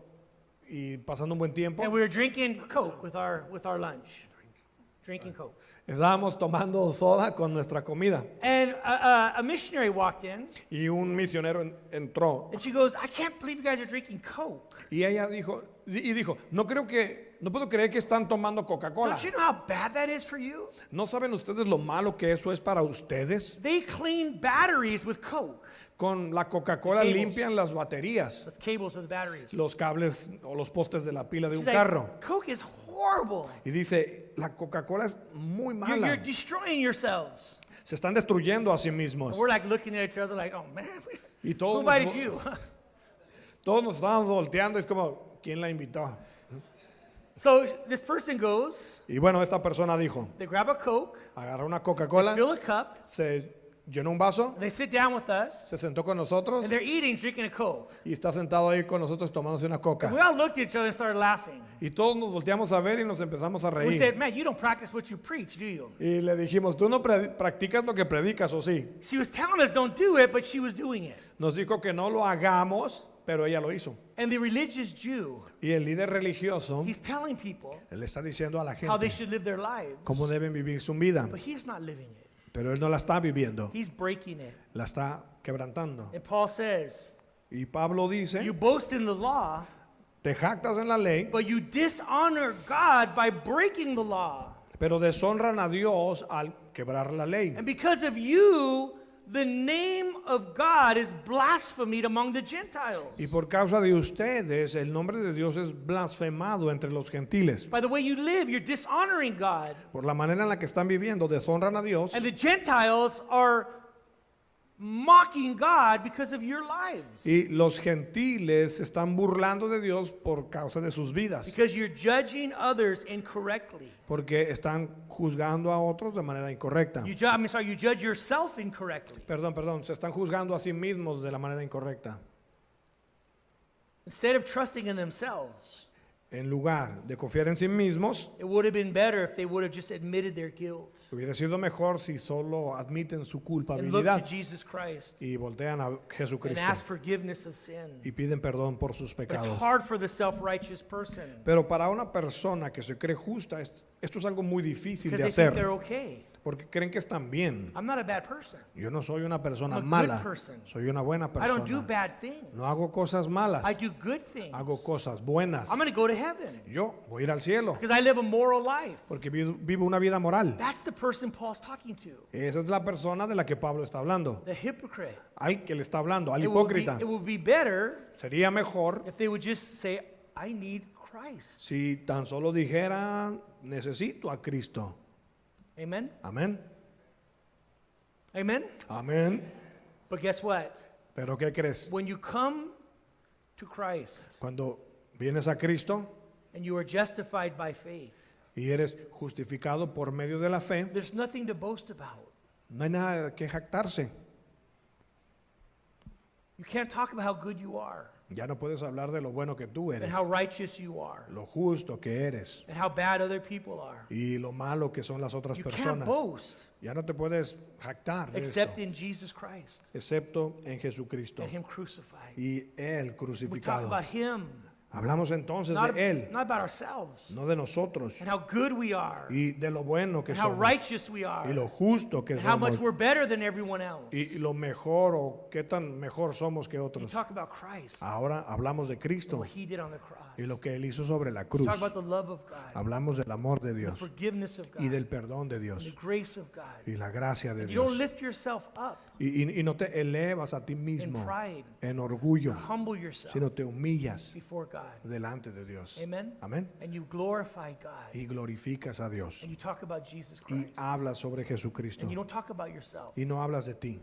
Speaker 2: y pasando un buen tiempo.
Speaker 1: and we were drinking Coke with our lunch. Drinking Coke.
Speaker 2: Estábamos tomando soda con nuestra comida.
Speaker 1: And a missionary walked in,
Speaker 2: Y un misionero entró
Speaker 1: and she goes, I can't believe you guys are drinking Coke.
Speaker 2: y ella dijo, no puedo creer que están tomando Coca-Cola.
Speaker 1: Don't you know how bad that is for you?
Speaker 2: ¿No saben ustedes lo malo que eso es para ustedes?
Speaker 1: They clean batteries with Coke,
Speaker 2: Con la Coca-Cola
Speaker 1: The cables.
Speaker 2: limpian las baterías,
Speaker 1: with cables of the batteries.
Speaker 2: los cables o los postes de la pila de un
Speaker 1: She's like,
Speaker 2: carro.
Speaker 1: Coke is horrible.
Speaker 2: Y dice, la Coca-Cola es muy
Speaker 1: You're
Speaker 2: mala.
Speaker 1: destroying yourselves.
Speaker 2: Se están destruyendo a sí mismos.
Speaker 1: And we're like looking at each other like, oh man,
Speaker 2: Y
Speaker 1: who
Speaker 2: todos
Speaker 1: invited
Speaker 2: nos,
Speaker 1: you?
Speaker 2: todos nos estábamos volteando. Es como, ¿quién la invitó?
Speaker 1: So this person goes,
Speaker 2: Y bueno, esta persona dijo,
Speaker 1: they grab a Coke,
Speaker 2: agarró una Coca-Cola,
Speaker 1: fill a cup,
Speaker 2: se llenó un vaso,
Speaker 1: they sit down with us,
Speaker 2: se sentó con nosotros
Speaker 1: and they're eating, drinking a Coke.
Speaker 2: y está sentado ahí con nosotros tomándose una
Speaker 1: And
Speaker 2: coca.
Speaker 1: we all looked at each other and started laughing.
Speaker 2: Y todos nos volteamos a ver y nos empezamos a
Speaker 1: We said,
Speaker 2: reír.
Speaker 1: man, you don't practice what you preach, do you?
Speaker 2: Y le dijimos, ¿tú no practicas lo que predicas o sí?
Speaker 1: She was telling us don't do it, but she was doing it.
Speaker 2: Nos dijo que no lo hagamos, pero ella lo hizo.
Speaker 1: And the religious Jew,
Speaker 2: Y el líder religioso,
Speaker 1: he's telling people
Speaker 2: él está diciendo a la
Speaker 1: how they
Speaker 2: gente
Speaker 1: should live their lives,
Speaker 2: cómo deben vivir su vida,
Speaker 1: but he's not living it.
Speaker 2: pero él no la está viviendo,
Speaker 1: He's breaking it.
Speaker 2: la está quebrantando.
Speaker 1: And Paul says,
Speaker 2: Y Pablo dice,
Speaker 1: you boast in the law,
Speaker 2: te jactas en la ley,
Speaker 1: but you dishonor God by breaking the law.
Speaker 2: pero deshonran a Dios al quebrar la ley.
Speaker 1: And because of you, the name of God is blasphemed among the Gentiles.
Speaker 2: Y por causa de ustedes, el nombre de Dios es blasfemado entre los gentiles.
Speaker 1: By the way you live, you're dishonoring God.
Speaker 2: Por la manera en la que están viviendo, deshonran a Dios.
Speaker 1: And the Gentiles are mocking God because of your lives.
Speaker 2: Y los gentiles se están burlando de Dios por causa de sus vidas.
Speaker 1: Because you're judging others incorrectly.
Speaker 2: Porque están juzgando a otros de manera incorrecta.
Speaker 1: You judge yourself incorrectly.
Speaker 2: Perdón, se están juzgando a sí mismos de la manera incorrecta.
Speaker 1: Instead of trusting in themselves,
Speaker 2: En lugar de confiar en sí mismos,
Speaker 1: it would have been better if they would have just admitted their guilt
Speaker 2: hubiera sido mejor si solo admiten su
Speaker 1: and looked
Speaker 2: culpabilidad
Speaker 1: to Jesus Christ
Speaker 2: y voltean a
Speaker 1: and
Speaker 2: Jesucristo
Speaker 1: asked forgiveness of sin.
Speaker 2: y piden perdón por sus
Speaker 1: But it's
Speaker 2: pecados.
Speaker 1: hard for the self-righteous person
Speaker 2: Pero para una persona que se cree justa, esto es algo muy difícil
Speaker 1: because
Speaker 2: de
Speaker 1: they think they're
Speaker 2: hacer,
Speaker 1: okay.
Speaker 2: porque creen que están bien.
Speaker 1: I'm not a bad person.
Speaker 2: Yo no soy una persona
Speaker 1: I'm a good
Speaker 2: mala,
Speaker 1: person.
Speaker 2: soy una buena
Speaker 1: I don't do
Speaker 2: persona.
Speaker 1: bad things.
Speaker 2: No hago cosas malas,
Speaker 1: I do good things.
Speaker 2: hago cosas buenas.
Speaker 1: I'm going to go to heaven
Speaker 2: Yo voy a ir al cielo
Speaker 1: because I live a moral life.
Speaker 2: porque vivo una vida moral.
Speaker 1: That's the person Paul's talking to,
Speaker 2: Esa es la persona de la que Pablo está hablando,
Speaker 1: the hypocrite.
Speaker 2: al que le está hablando, al
Speaker 1: It would be,
Speaker 2: hipócrita.
Speaker 1: it would be better
Speaker 2: Sería mejor
Speaker 1: if they would just say, I need Christ.
Speaker 2: si tan solo dijeran, necesito a Cristo.
Speaker 1: Amen?
Speaker 2: Amén.
Speaker 1: Amen?
Speaker 2: Amén.
Speaker 1: But guess what?
Speaker 2: Pero ¿qué crees?
Speaker 1: When you come to Christ
Speaker 2: Cuando vienes a Cristo
Speaker 1: and you are justified by faith,
Speaker 2: y eres justificado por medio de la fe,
Speaker 1: there's nothing to boast about.
Speaker 2: no hay nada que jactarse.
Speaker 1: You can't talk about how good you are
Speaker 2: Ya no puedes hablar de lo bueno que tú
Speaker 1: and
Speaker 2: eres,
Speaker 1: how righteous you are
Speaker 2: lo justo que eres
Speaker 1: and how bad other people are.
Speaker 2: y lo malo que son las otras
Speaker 1: You can't
Speaker 2: personas.
Speaker 1: boast
Speaker 2: Ya no te puedes jactar de esto,
Speaker 1: except in Jesus Christ
Speaker 2: excepto en Jesucristo
Speaker 1: and Him crucified.
Speaker 2: y Él
Speaker 1: We talk
Speaker 2: crucificado.
Speaker 1: about Him,
Speaker 2: Hablamos entonces
Speaker 1: not,
Speaker 2: de Él,
Speaker 1: not about ourselves,
Speaker 2: no de nosotros,
Speaker 1: and how good we are,
Speaker 2: y de lo bueno que
Speaker 1: and how
Speaker 2: somos,
Speaker 1: righteous we are,
Speaker 2: y lo justo que
Speaker 1: and how much
Speaker 2: somos,
Speaker 1: we're better than everyone else.
Speaker 2: y lo mejor o qué tan mejor somos que
Speaker 1: We
Speaker 2: otros.
Speaker 1: talk about Christ
Speaker 2: Ahora hablamos de
Speaker 1: and
Speaker 2: Cristo
Speaker 1: what He did on the cross.
Speaker 2: y lo que Él hizo sobre la
Speaker 1: We
Speaker 2: cruz.
Speaker 1: talk about the love of God,
Speaker 2: Hablamos del amor de
Speaker 1: the
Speaker 2: Dios
Speaker 1: forgiveness of God,
Speaker 2: y del perdón de
Speaker 1: and
Speaker 2: Dios
Speaker 1: the grace of God.
Speaker 2: y la gracia de
Speaker 1: And you don't
Speaker 2: Dios.
Speaker 1: lift yourself up
Speaker 2: Y no te elevas a ti
Speaker 1: in
Speaker 2: mismo
Speaker 1: pride,
Speaker 2: en orgullo,
Speaker 1: humble yourself
Speaker 2: sino te humillas
Speaker 1: before God.
Speaker 2: delante de Dios.
Speaker 1: Amen?
Speaker 2: Amén.
Speaker 1: And you glorify God.
Speaker 2: Y glorificas a Dios
Speaker 1: And you talk about Jesus
Speaker 2: y
Speaker 1: Christ.
Speaker 2: hablas sobre Jesucristo
Speaker 1: And you don't talk about yourself.
Speaker 2: y no hablas de ti.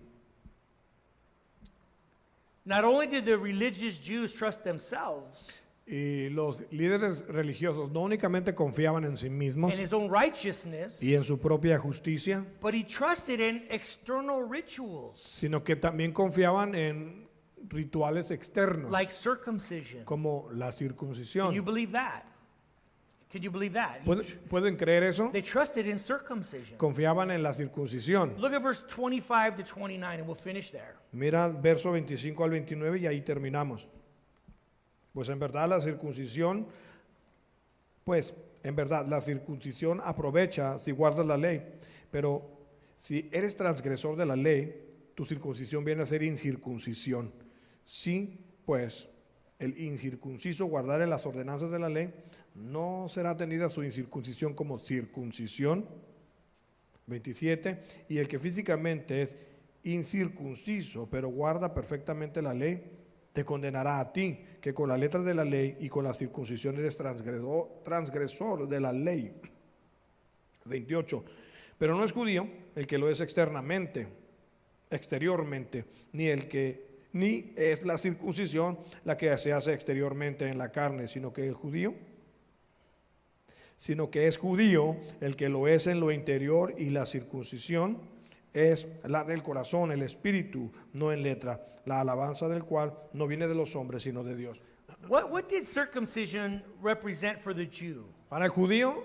Speaker 1: Not only did the religious Jews trust themselves
Speaker 2: Y los líderes religiosos no únicamente confiaban en sí mismos
Speaker 1: and his own righteousness,
Speaker 2: y en su propia justicia,
Speaker 1: but he trusted in external rituals
Speaker 2: sino que también confiaban en rituales externos,
Speaker 1: like circumcision.
Speaker 2: como la
Speaker 1: Can you
Speaker 2: circuncisión.
Speaker 1: believe that? Can you believe that?
Speaker 2: ¿Pueden creer eso?
Speaker 1: They trusted in circumcision.
Speaker 2: Confiaban en la circuncisión.
Speaker 1: Look at verse 25 to 29 and we'll finish there.
Speaker 2: Mira verso 25 al 29 y ahí terminamos. Pues en verdad la circuncisión aprovecha si guardas la ley, pero si eres transgresor de la ley, tu circuncisión viene a ser incircuncisión. Sí, pues el incircunciso guardare las ordenanzas de la ley, no será tenida su incircuncisión como circuncisión. 27. Y el que físicamente es incircunciso, pero guarda perfectamente la ley, te condenará a ti, que con la letra de la ley y con la circuncisión eres transgresor de la ley. 28. Pero no es judío el que lo es externamente, exteriormente, ni es la circuncisión la que se hace exteriormente en la carne, sino que es judío el que lo es en lo interior, y la circuncisión es la del corazón, el espíritu, no en letra, la alabanza del cual no viene de los hombres, sino de Dios.
Speaker 1: What did circumcision represent for the Jew?
Speaker 2: Para el judío,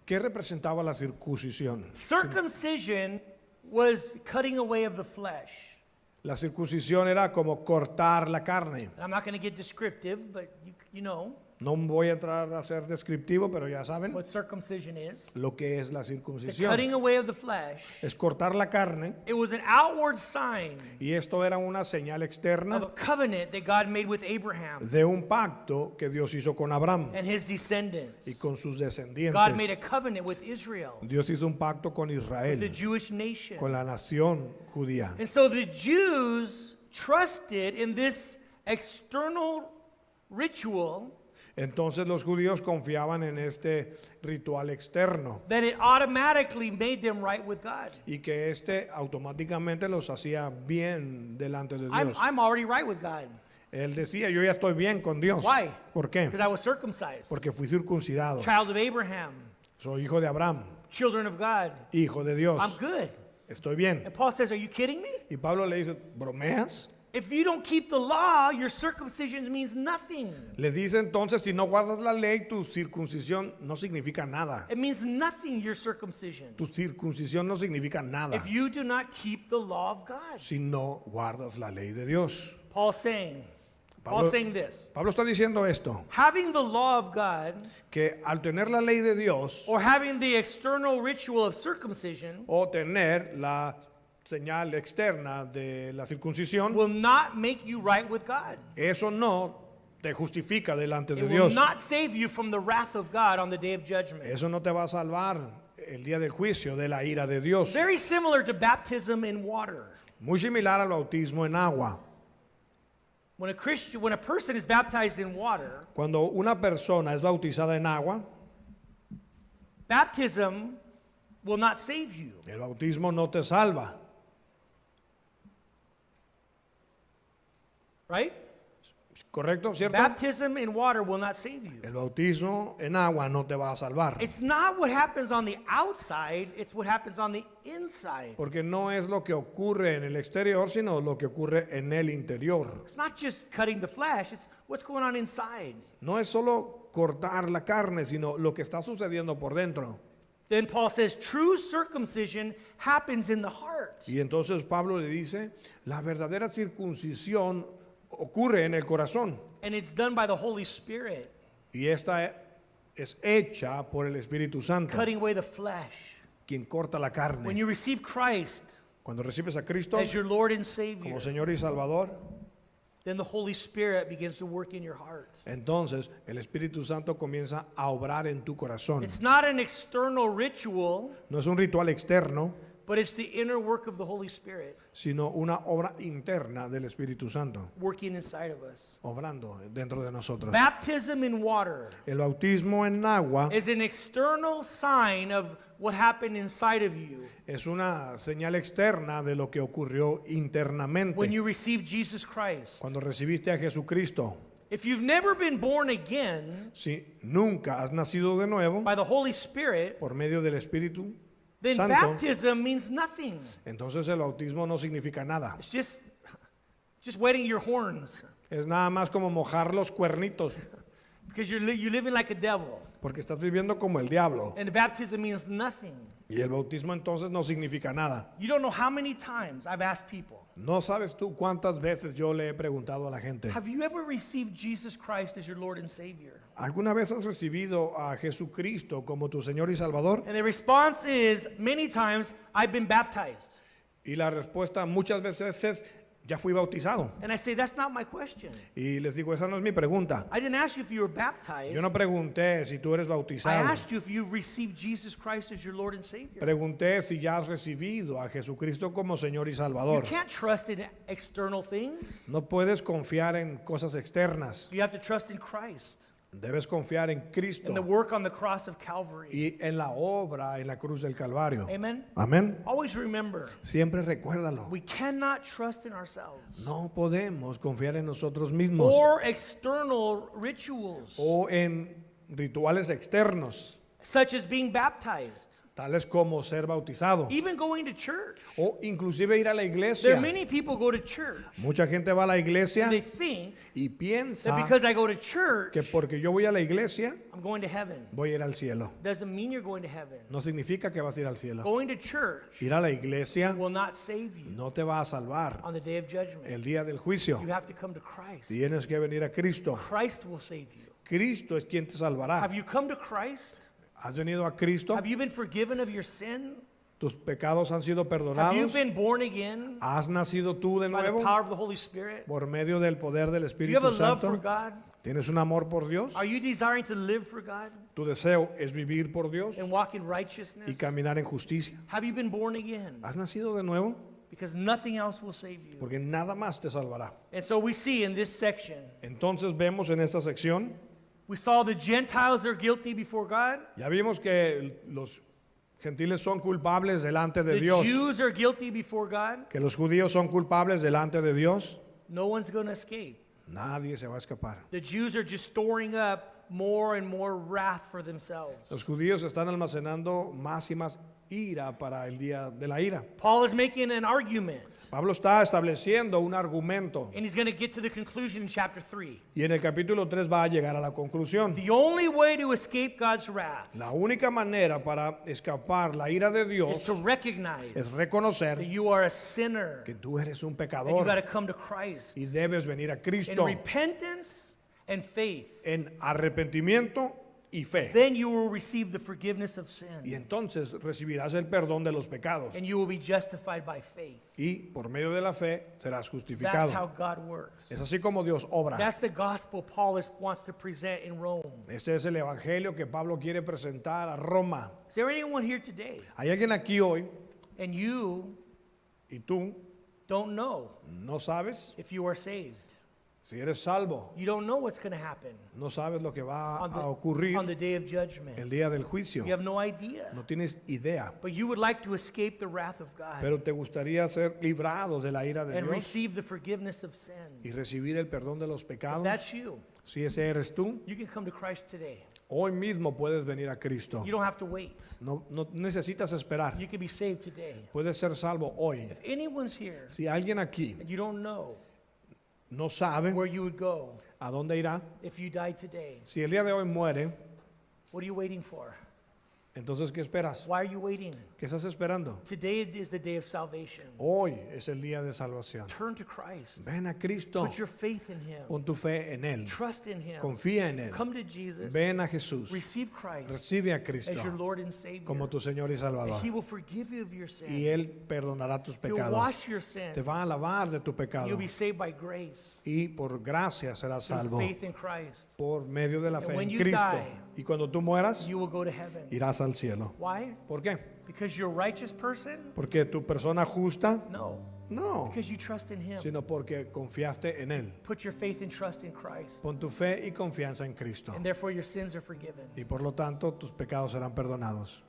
Speaker 2: ¿qué representaba la circuncisión?
Speaker 1: Circumcision was cutting away of the flesh.
Speaker 2: La circuncisión era como cortar la carne.
Speaker 1: I'm not going to get descriptive, but you know.
Speaker 2: No voy a entrar a ser descriptivo, pero ya saben
Speaker 1: what circumcision is.
Speaker 2: lo que es la
Speaker 1: It's the
Speaker 2: circuncisión.
Speaker 1: cutting away of the flesh.
Speaker 2: Es cortar la carne,
Speaker 1: It was an outward sign
Speaker 2: y esto era una señal
Speaker 1: of
Speaker 2: externa
Speaker 1: a covenant that God made with Abraham
Speaker 2: de un pacto que Dios hizo con Abraham
Speaker 1: and his descendants.
Speaker 2: y con sus
Speaker 1: God
Speaker 2: descendientes.
Speaker 1: made a covenant with Israel,
Speaker 2: Dios hizo un pacto con
Speaker 1: with the
Speaker 2: Israel,
Speaker 1: Jewish nation.
Speaker 2: con la nación judía.
Speaker 1: And so the Jews trusted in this external ritual
Speaker 2: Entonces los judíos confiaban en este ritual externo
Speaker 1: that it automatically made them right with God.
Speaker 2: y que este automáticamente los hacía bien delante de Dios.
Speaker 1: I'm already right with God.
Speaker 2: Él decía, yo ya estoy bien con Dios.
Speaker 1: Why?
Speaker 2: ¿Por qué?
Speaker 1: Because I was circumcised,
Speaker 2: Porque fui circuncidado.
Speaker 1: child of Abraham,
Speaker 2: Soy hijo de Abraham,
Speaker 1: children of God.
Speaker 2: hijo de Dios.
Speaker 1: I'm good.
Speaker 2: Estoy bien.
Speaker 1: And Paul says, are you kidding me?
Speaker 2: Y Pablo le dice, ¿bromeas?
Speaker 1: If you don't keep the law, your circumcision means nothing.
Speaker 2: Le dice entonces, si no guardas la ley, tu circuncisión no significa nada.
Speaker 1: It means nothing, your circumcision,
Speaker 2: Tu circuncisión no significa nada
Speaker 1: if you do not keep the law of God.
Speaker 2: si no guardas la ley de Dios.
Speaker 1: Paul's saying this.
Speaker 2: Pablo está diciendo esto,
Speaker 1: Having the law of God
Speaker 2: que al tener la ley de Dios
Speaker 1: or having the external ritual of circumcision
Speaker 2: o tener la señal externa de la circuncisión,
Speaker 1: will not make you right with God.
Speaker 2: eso no te justifica delante
Speaker 1: It
Speaker 2: de
Speaker 1: will
Speaker 2: Dios.
Speaker 1: not save you from the wrath of God on the day of judgment.
Speaker 2: Eso no te va a salvar el día del juicio de la ira de Dios.
Speaker 1: Very similar to baptism in water.
Speaker 2: Muy similar al bautismo en agua.
Speaker 1: When a person is baptized in water,
Speaker 2: Cuando una persona es bautizada en agua,
Speaker 1: baptism will not save you.
Speaker 2: el bautismo no te salva.
Speaker 1: Right?
Speaker 2: ¿Correcto? ¿Cierto?
Speaker 1: Baptism in water will not save you.
Speaker 2: El bautismo en agua no te va a salvar.
Speaker 1: It's not what happens on the outside, it's what happens on the inside.
Speaker 2: Porque no es lo que ocurre en el exterior, sino lo que ocurre en el interior.
Speaker 1: It's not just cutting the flesh, it's what's going on inside.
Speaker 2: No es solo cortar la carne, sino lo que está sucediendo por dentro.
Speaker 1: Then Paul says true circumcision happens in the heart.
Speaker 2: Y entonces Pablo le dice, la verdadera circuncisión ocurre en el corazón.
Speaker 1: And it's done by the Holy Spirit,
Speaker 2: Y esta es hecha por el Espíritu Santo,
Speaker 1: cutting away the flesh.
Speaker 2: quien corta la
Speaker 1: When
Speaker 2: carne.
Speaker 1: you receive Christ
Speaker 2: Cuando recibes a Cristo
Speaker 1: as your Lord and Savior,
Speaker 2: como Señor y Salvador,
Speaker 1: then the Holy Spirit begins to work in your heart.
Speaker 2: entonces el Espíritu Santo comienza a obrar en tu corazón.
Speaker 1: It's not an external ritual,
Speaker 2: No es un ritual externo,
Speaker 1: but it's the inner work of the Holy Spirit
Speaker 2: sino una obra interna del Espíritu Santo,
Speaker 1: working inside of us.
Speaker 2: obrando dentro de nosotros.
Speaker 1: Baptism in water
Speaker 2: El bautismo en agua
Speaker 1: is an external sign of what happened inside of you
Speaker 2: es una señal externa de lo que ocurrió internamente
Speaker 1: when you received Jesus Christ.
Speaker 2: cuando recibiste a Jesucristo.
Speaker 1: If you've never been born again
Speaker 2: Si nunca has nacido de nuevo
Speaker 1: by the Holy Spirit,
Speaker 2: por medio del Espíritu
Speaker 1: then
Speaker 2: Santo,
Speaker 1: baptism means nothing.
Speaker 2: entonces el bautismo no significa nada.
Speaker 1: It's just wetting your horns
Speaker 2: Es nada más como mojar los cuernitos,
Speaker 1: because you're living like a devil.
Speaker 2: porque estás viviendo como el diablo.
Speaker 1: And baptism means nothing.
Speaker 2: Y el bautismo entonces no significa nada.
Speaker 1: You don't know how many times I've asked people,
Speaker 2: No sabes tú cuántas veces yo le he preguntado a la gente,
Speaker 1: have you ever received Jesus Christ as your Lord and Savior?
Speaker 2: ¿alguna vez has recibido a Jesucristo como tu Señor y Salvador?
Speaker 1: And the response is, many times I've been baptized.
Speaker 2: Y la respuesta muchas veces es, ya fui bautizado.
Speaker 1: And I say, that's not my question.
Speaker 2: Y les digo, esa no es mi pregunta.
Speaker 1: I didn't ask you if you were baptized.
Speaker 2: Yo no pregunté si tú eres
Speaker 1: I
Speaker 2: bautizado.
Speaker 1: asked you if you've received Jesus Christ as your Lord and Savior.
Speaker 2: Pregunté si ya has recibido a Jesucristo como Señor y
Speaker 1: You
Speaker 2: Salvador.
Speaker 1: can't trust in external things.
Speaker 2: No puedes confiar en cosas externas.
Speaker 1: You have to trust in Christ
Speaker 2: Debes confiar en
Speaker 1: and the
Speaker 2: Cristo
Speaker 1: work on the cross of Calvary.
Speaker 2: y en la obra en la cruz del Calvario.
Speaker 1: Amen?
Speaker 2: Amén.
Speaker 1: Always remember,
Speaker 2: Siempre recuérdalo.
Speaker 1: we cannot trust in ourselves
Speaker 2: No podemos confiar en nosotros mismos
Speaker 1: or external rituals,
Speaker 2: o en rituales externos,
Speaker 1: such as being baptized,
Speaker 2: tales como ser bautizado
Speaker 1: even going to church.
Speaker 2: o inclusive ir a la
Speaker 1: There
Speaker 2: iglesia.
Speaker 1: are many people go to church
Speaker 2: Mucha gente va a la iglesia
Speaker 1: and they think
Speaker 2: y
Speaker 1: that
Speaker 2: piensa
Speaker 1: because I go to church,
Speaker 2: que porque yo voy a la iglesia
Speaker 1: I'm going to heaven.
Speaker 2: voy a ir al cielo.
Speaker 1: Doesn't mean you're going to heaven.
Speaker 2: No significa que vas a ir al cielo.
Speaker 1: Going to church
Speaker 2: Ir a la iglesia
Speaker 1: will not save you
Speaker 2: no te va a salvar.
Speaker 1: on the day of judgment.
Speaker 2: El día del juicio
Speaker 1: You have to come to Christ.
Speaker 2: tienes que venir a Cristo.
Speaker 1: Christ will save you.
Speaker 2: Cristo es quien te salvará.
Speaker 1: Have you come to Christ?
Speaker 2: ¿Has venido a Cristo?
Speaker 1: Have you been forgiven of your sin?
Speaker 2: ¿Tus pecados han sido
Speaker 1: Have you
Speaker 2: perdonados?
Speaker 1: been born again
Speaker 2: ¿Has nacido tú de
Speaker 1: by the
Speaker 2: nuevo
Speaker 1: power of the Holy Spirit?
Speaker 2: por medio del poder del
Speaker 1: Do you have
Speaker 2: Espíritu
Speaker 1: a love for
Speaker 2: Santo?
Speaker 1: God?
Speaker 2: ¿Tienes un amor por Dios?
Speaker 1: Are you desiring to live for God
Speaker 2: ¿Tu deseo es vivir por Dios
Speaker 1: and walk in
Speaker 2: y
Speaker 1: righteousness?
Speaker 2: caminar en justicia?
Speaker 1: Have you been born again?
Speaker 2: ¿Has nacido de nuevo?
Speaker 1: Because nothing else will save you.
Speaker 2: Porque nada más te salvará.
Speaker 1: And so we see in this section,
Speaker 2: Entonces vemos en esta sección,
Speaker 1: we saw the Gentiles are guilty before God.
Speaker 2: ya vimos que los gentiles son culpables delante de
Speaker 1: The
Speaker 2: Dios,
Speaker 1: Jews are guilty before God.
Speaker 2: que los judíos son culpables delante de Dios.
Speaker 1: No one's going to escape.
Speaker 2: Nadie se va a escapar.
Speaker 1: The Jews are just storing up more and more wrath for themselves.
Speaker 2: Los judíos están almacenando más y más ira para el día de la ira.
Speaker 1: Paul is making an argument,
Speaker 2: Pablo está estableciendo un argumento
Speaker 1: and he's going to get to the conclusion in chapter 3.
Speaker 2: y en el capítulo 3 va a llegar a la conclusión.
Speaker 1: The only way to escape God's wrath
Speaker 2: La única manera para escapar la ira de
Speaker 1: is
Speaker 2: Dios
Speaker 1: to recognize
Speaker 2: es
Speaker 1: that
Speaker 2: reconocer
Speaker 1: you are a sinner
Speaker 2: que tú eres un
Speaker 1: and you got
Speaker 2: pecador
Speaker 1: to come to Christ.
Speaker 2: y debes venir a
Speaker 1: In
Speaker 2: Cristo
Speaker 1: repentance and faith,
Speaker 2: en arrepentimiento y fe.
Speaker 1: then you will receive the forgiveness of
Speaker 2: Y
Speaker 1: sin,
Speaker 2: entonces recibirás el perdón de los pecados
Speaker 1: and you will be justified by faith.
Speaker 2: y por medio de la fe serás
Speaker 1: That's how
Speaker 2: justificado.
Speaker 1: God works.
Speaker 2: Es así como Dios obra.
Speaker 1: That's the gospel Paul wants to present in Rome.
Speaker 2: Este es el evangelio que Pablo quiere presentar a Roma.
Speaker 1: Is there anyone here today
Speaker 2: Hay alguien aquí hoy
Speaker 1: and you
Speaker 2: y tú
Speaker 1: don't know
Speaker 2: no sabes
Speaker 1: if you are saved?
Speaker 2: si eres salvo,
Speaker 1: You don't know what's going to happen
Speaker 2: no sabes lo que va
Speaker 1: on
Speaker 2: a ocurrir
Speaker 1: the day of judgment.
Speaker 2: el día del juicio.
Speaker 1: You have no idea.
Speaker 2: No tienes idea,
Speaker 1: But you would like to escape the wrath of God
Speaker 2: pero te gustaría ser librado de la ira de
Speaker 1: and
Speaker 2: Dios
Speaker 1: receive the forgiveness of sin.
Speaker 2: y recibir el perdón de los
Speaker 1: If
Speaker 2: pecados.
Speaker 1: that's you,
Speaker 2: Si ese eres tú,
Speaker 1: you can come to Christ today.
Speaker 2: hoy mismo puedes venir a Cristo.
Speaker 1: You don't have to wait.
Speaker 2: No necesitas esperar.
Speaker 1: You can be saved today.
Speaker 2: Puedes ser salvo hoy.
Speaker 1: If anyone's here
Speaker 2: Si alguien aquí
Speaker 1: and you don't know
Speaker 2: no sabe
Speaker 1: where you would go
Speaker 2: a dónde irá,
Speaker 1: if you died today,
Speaker 2: si el día de hoy muere,
Speaker 1: what are you waiting for?
Speaker 2: entonces ¿qué esperas?
Speaker 1: Why are you waiting?
Speaker 2: ¿Qué estás esperando?
Speaker 1: Today is the day of salvation.
Speaker 2: Hoy es el día de salvación.
Speaker 1: Turn to Christ.
Speaker 2: Ven a Cristo.
Speaker 1: Put your faith in Him.
Speaker 2: Pon tu fe en Él.
Speaker 1: Trust in Him.
Speaker 2: Confía en Él.
Speaker 1: Come to Jesus.
Speaker 2: Ven a Jesús.
Speaker 1: Receive Christ
Speaker 2: Recibe a
Speaker 1: as
Speaker 2: Cristo
Speaker 1: your Lord and Savior.
Speaker 2: como tu Señor y Salvador.
Speaker 1: And He will forgive you of your
Speaker 2: Y
Speaker 1: sin.
Speaker 2: Él perdonará tus
Speaker 1: He'll
Speaker 2: pecados.
Speaker 1: wash your sin.
Speaker 2: Te va a lavar de tu pecado.
Speaker 1: You'll be saved by grace.
Speaker 2: Y por gracia serás
Speaker 1: Through
Speaker 2: salvo.
Speaker 1: faith in Christ.
Speaker 2: Por medio de la
Speaker 1: And
Speaker 2: fe
Speaker 1: when
Speaker 2: en
Speaker 1: you
Speaker 2: Cristo.
Speaker 1: die,
Speaker 2: Y cuando tú mueras,
Speaker 1: You will go to heaven.
Speaker 2: irás al cielo.
Speaker 1: Why?
Speaker 2: ¿Por qué?
Speaker 1: Because you're a righteous person?
Speaker 2: Porque tu persona justa,
Speaker 1: No.
Speaker 2: no,
Speaker 1: Because you trust in Him.
Speaker 2: sino porque confiaste en Él.
Speaker 1: Put your faith and trust in Christ.
Speaker 2: Pon tu fe y confianza en Cristo.
Speaker 1: And therefore your sins are forgiven.
Speaker 2: Y por lo tanto, tus pecados serán perdonados.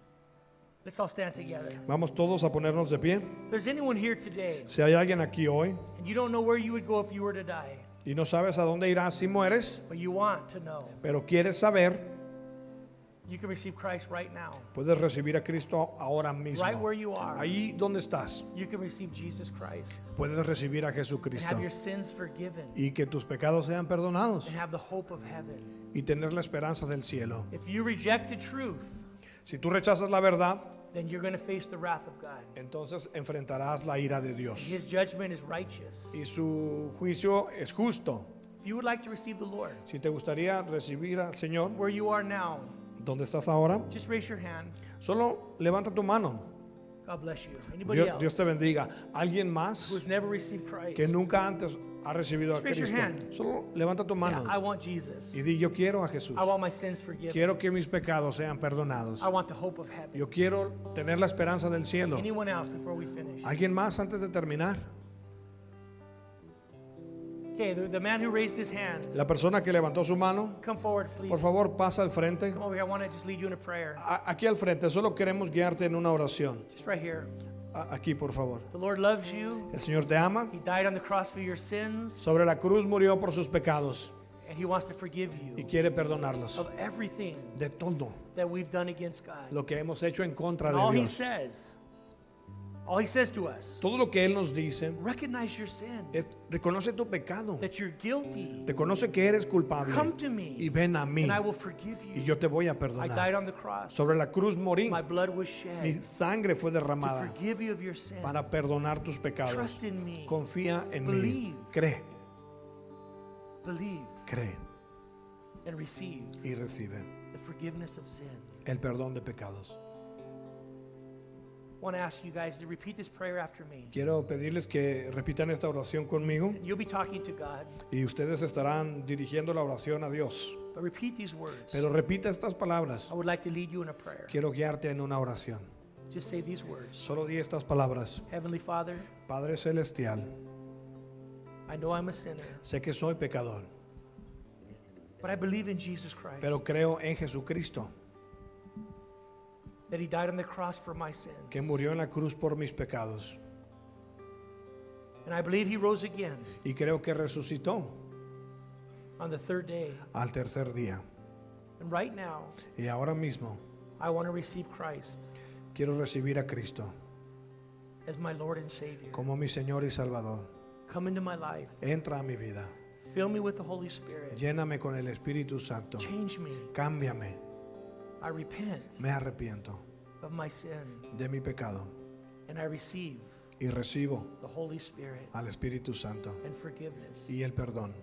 Speaker 1: Let's all stand together.
Speaker 2: Vamos todos a ponernos de pie.
Speaker 1: If there's anyone here today
Speaker 2: Si hay alguien aquí hoy
Speaker 1: and you don't know where you would go if you were to die,
Speaker 2: y no sabes a dónde irás si mueres,
Speaker 1: but you want to know,
Speaker 2: pero quieres saber,
Speaker 1: you can receive Christ right now.
Speaker 2: puedes recibir a Cristo ahora mismo.
Speaker 1: Right where you are.
Speaker 2: Ahí donde estás,
Speaker 1: You can receive Jesus Christ
Speaker 2: puedes recibir a
Speaker 1: and
Speaker 2: Jesucristo
Speaker 1: have your sins forgiven
Speaker 2: y que tus pecados sean perdonados
Speaker 1: and have the hope of heaven.
Speaker 2: y tener la esperanza del cielo.
Speaker 1: If you reject the truth,
Speaker 2: Si tú rechazas la verdad,
Speaker 1: then you're going to face the wrath of God.
Speaker 2: entonces enfrentarás la ira de Dios
Speaker 1: His judgment is righteous.
Speaker 2: y su juicio es justo.
Speaker 1: If you would like to receive the Lord,
Speaker 2: Si te gustaría recibir al Señor,
Speaker 1: where you are now,
Speaker 2: ¿dónde estás ahora?
Speaker 1: just raise your hand.
Speaker 2: Solo levanta tu mano.
Speaker 1: God bless you. Anybody
Speaker 2: Dios
Speaker 1: else
Speaker 2: te bendiga. ¿Alguien
Speaker 1: who
Speaker 2: más
Speaker 1: has never received Christ?
Speaker 2: que nunca antes ha recibido a
Speaker 1: Just raise your
Speaker 2: Cristo?
Speaker 1: hand.
Speaker 2: Solo levanta tu
Speaker 1: Say,
Speaker 2: mano
Speaker 1: I want Jesus.
Speaker 2: y di, yo quiero a Jesús.
Speaker 1: I want my sins forgiven.
Speaker 2: Quiero que mis pecados sean perdonados.
Speaker 1: I want the hope of heaven.
Speaker 2: Yo quiero tener la esperanza del cielo.
Speaker 1: Anyone else before we finish?
Speaker 2: ¿Alguien más antes de terminar?
Speaker 1: Okay, the man who raised his hand,
Speaker 2: La persona que levantó su mano,
Speaker 1: come forward, please.
Speaker 2: por favor, pasa al frente.
Speaker 1: Come over here. I want to just lead you in a prayer.
Speaker 2: Aquí al frente, solo queremos guiarte en una oración.
Speaker 1: Just right here.
Speaker 2: Aquí, por favor.
Speaker 1: The Lord loves you.
Speaker 2: El Señor te ama.
Speaker 1: He died on the cross for your sins,
Speaker 2: Sobre la cruz murió por sus pecados
Speaker 1: and He wants to forgive
Speaker 2: y
Speaker 1: you
Speaker 2: quiere perdonarlos
Speaker 1: of everything
Speaker 2: de todo
Speaker 1: that we've done against God.
Speaker 2: lo que hemos hecho en contra
Speaker 1: And
Speaker 2: de
Speaker 1: all He
Speaker 2: Dios.
Speaker 1: says to us,
Speaker 2: Todo lo que Él nos dice
Speaker 1: recognize your sin,
Speaker 2: es, reconoce tu pecado,
Speaker 1: that you're guilty.
Speaker 2: reconoce que eres culpable
Speaker 1: Come to me,
Speaker 2: y ven a mí
Speaker 1: and I will forgive
Speaker 2: y
Speaker 1: you.
Speaker 2: yo te voy a
Speaker 1: I died
Speaker 2: perdonar.
Speaker 1: on the cross.
Speaker 2: Sobre la cruz morí,
Speaker 1: My blood was
Speaker 2: mi
Speaker 1: shed
Speaker 2: sangre fue
Speaker 1: to
Speaker 2: derramada
Speaker 1: forgive you of your sin.
Speaker 2: para perdonar tus pecados.
Speaker 1: Trust in me.
Speaker 2: Confía en mí,
Speaker 1: Believe.
Speaker 2: cree,
Speaker 1: Believe.
Speaker 2: cree.
Speaker 1: and receive
Speaker 2: y recibe
Speaker 1: the forgiveness of sin.
Speaker 2: el perdón de pecados.
Speaker 1: I want to ask you guys to repeat this prayer after me.
Speaker 2: Quiero pedirles que repitan esta oración conmigo
Speaker 1: You'll be talking to God,
Speaker 2: y ustedes estarán dirigiendo la oración a Dios.
Speaker 1: but repeat these words.
Speaker 2: Pero repita estas palabras.
Speaker 1: I would like to lead you in a prayer.
Speaker 2: Quiero guiarte en una oración.
Speaker 1: Just say these words.
Speaker 2: Solo di estas palabras.
Speaker 1: Heavenly Father,
Speaker 2: Padre Celestial,
Speaker 1: I know I'm a sinner,
Speaker 2: sé que soy pecador,
Speaker 1: but I believe in Jesus Christ,
Speaker 2: pero creo en Jesucristo,
Speaker 1: that He died on the cross for my sins.
Speaker 2: que murió en la cruz por mis pecados.
Speaker 1: And I believe He rose again
Speaker 2: Y creo que resucitó
Speaker 1: on the third day.
Speaker 2: al tercer día.
Speaker 1: And right now,
Speaker 2: Y ahora mismo
Speaker 1: I want to receive Christ
Speaker 2: quiero recibir a Cristo
Speaker 1: as my Lord and Savior.
Speaker 2: como mi Señor y Salvador.
Speaker 1: Come into my life.
Speaker 2: Entra a mi vida.
Speaker 1: Fill me with the Holy Spirit.
Speaker 2: Lléname con el Espíritu Santo.
Speaker 1: Change me.
Speaker 2: Cámbiame.
Speaker 1: I repent
Speaker 2: Me arrepiento
Speaker 1: of my sin,
Speaker 2: de mi pecado
Speaker 1: and I receive
Speaker 2: y recibo
Speaker 1: the Holy Spirit
Speaker 2: al Espíritu Santo
Speaker 1: and forgiveness.
Speaker 2: y el perdón.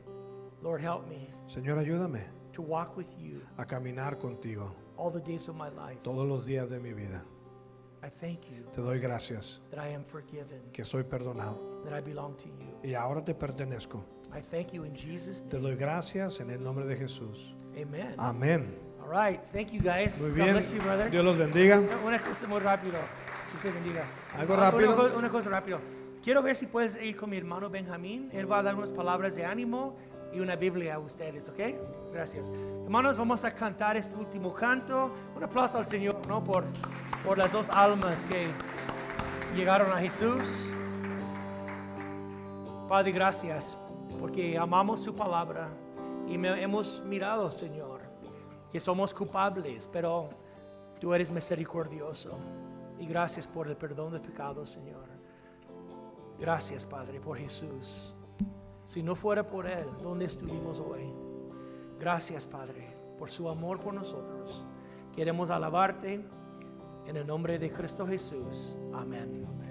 Speaker 1: Lord, help me
Speaker 2: Señor, ayúdame
Speaker 1: to walk with you
Speaker 2: a caminar contigo
Speaker 1: all the days of my life.
Speaker 2: todos los días de mi vida.
Speaker 1: I thank you
Speaker 2: Te doy gracias
Speaker 1: that I am forgiven,
Speaker 2: que soy perdonado
Speaker 1: that I belong to you.
Speaker 2: y ahora te pertenezco.
Speaker 1: I thank you in Jesus'
Speaker 2: Te
Speaker 1: name.
Speaker 2: doy gracias en el nombre de Jesús.
Speaker 1: Amen.
Speaker 2: Amén.
Speaker 1: All right. Thank you, guys.
Speaker 2: Muy
Speaker 1: God
Speaker 2: bien.
Speaker 1: bless you, brother.
Speaker 2: Dios los bendiga.
Speaker 1: Una cosa muy rápido. Que se bendiga.
Speaker 2: Algo rápido.
Speaker 1: Una cosa rápido. Quiero ver si puedes ir con mi hermano Benjamín. Él va a dar unas palabras de ánimo y una Biblia a ustedes, ¿ok? Gracias. Hermanos, vamos a cantar este último canto. Un aplauso al Señor, ¿no? Por las dos almas que llegaron a Jesús. Padre, gracias porque amamos su palabra y hemos mirado, Señor, que somos culpables, pero tú eres misericordioso. Y gracias por el perdón de pecados, Señor. Gracias, Padre, por Jesús. Si no fuera por Él, ¿dónde estuvimos hoy? Gracias, Padre, por su amor por nosotros. Queremos alabarte en el nombre de Cristo Jesús. Amén.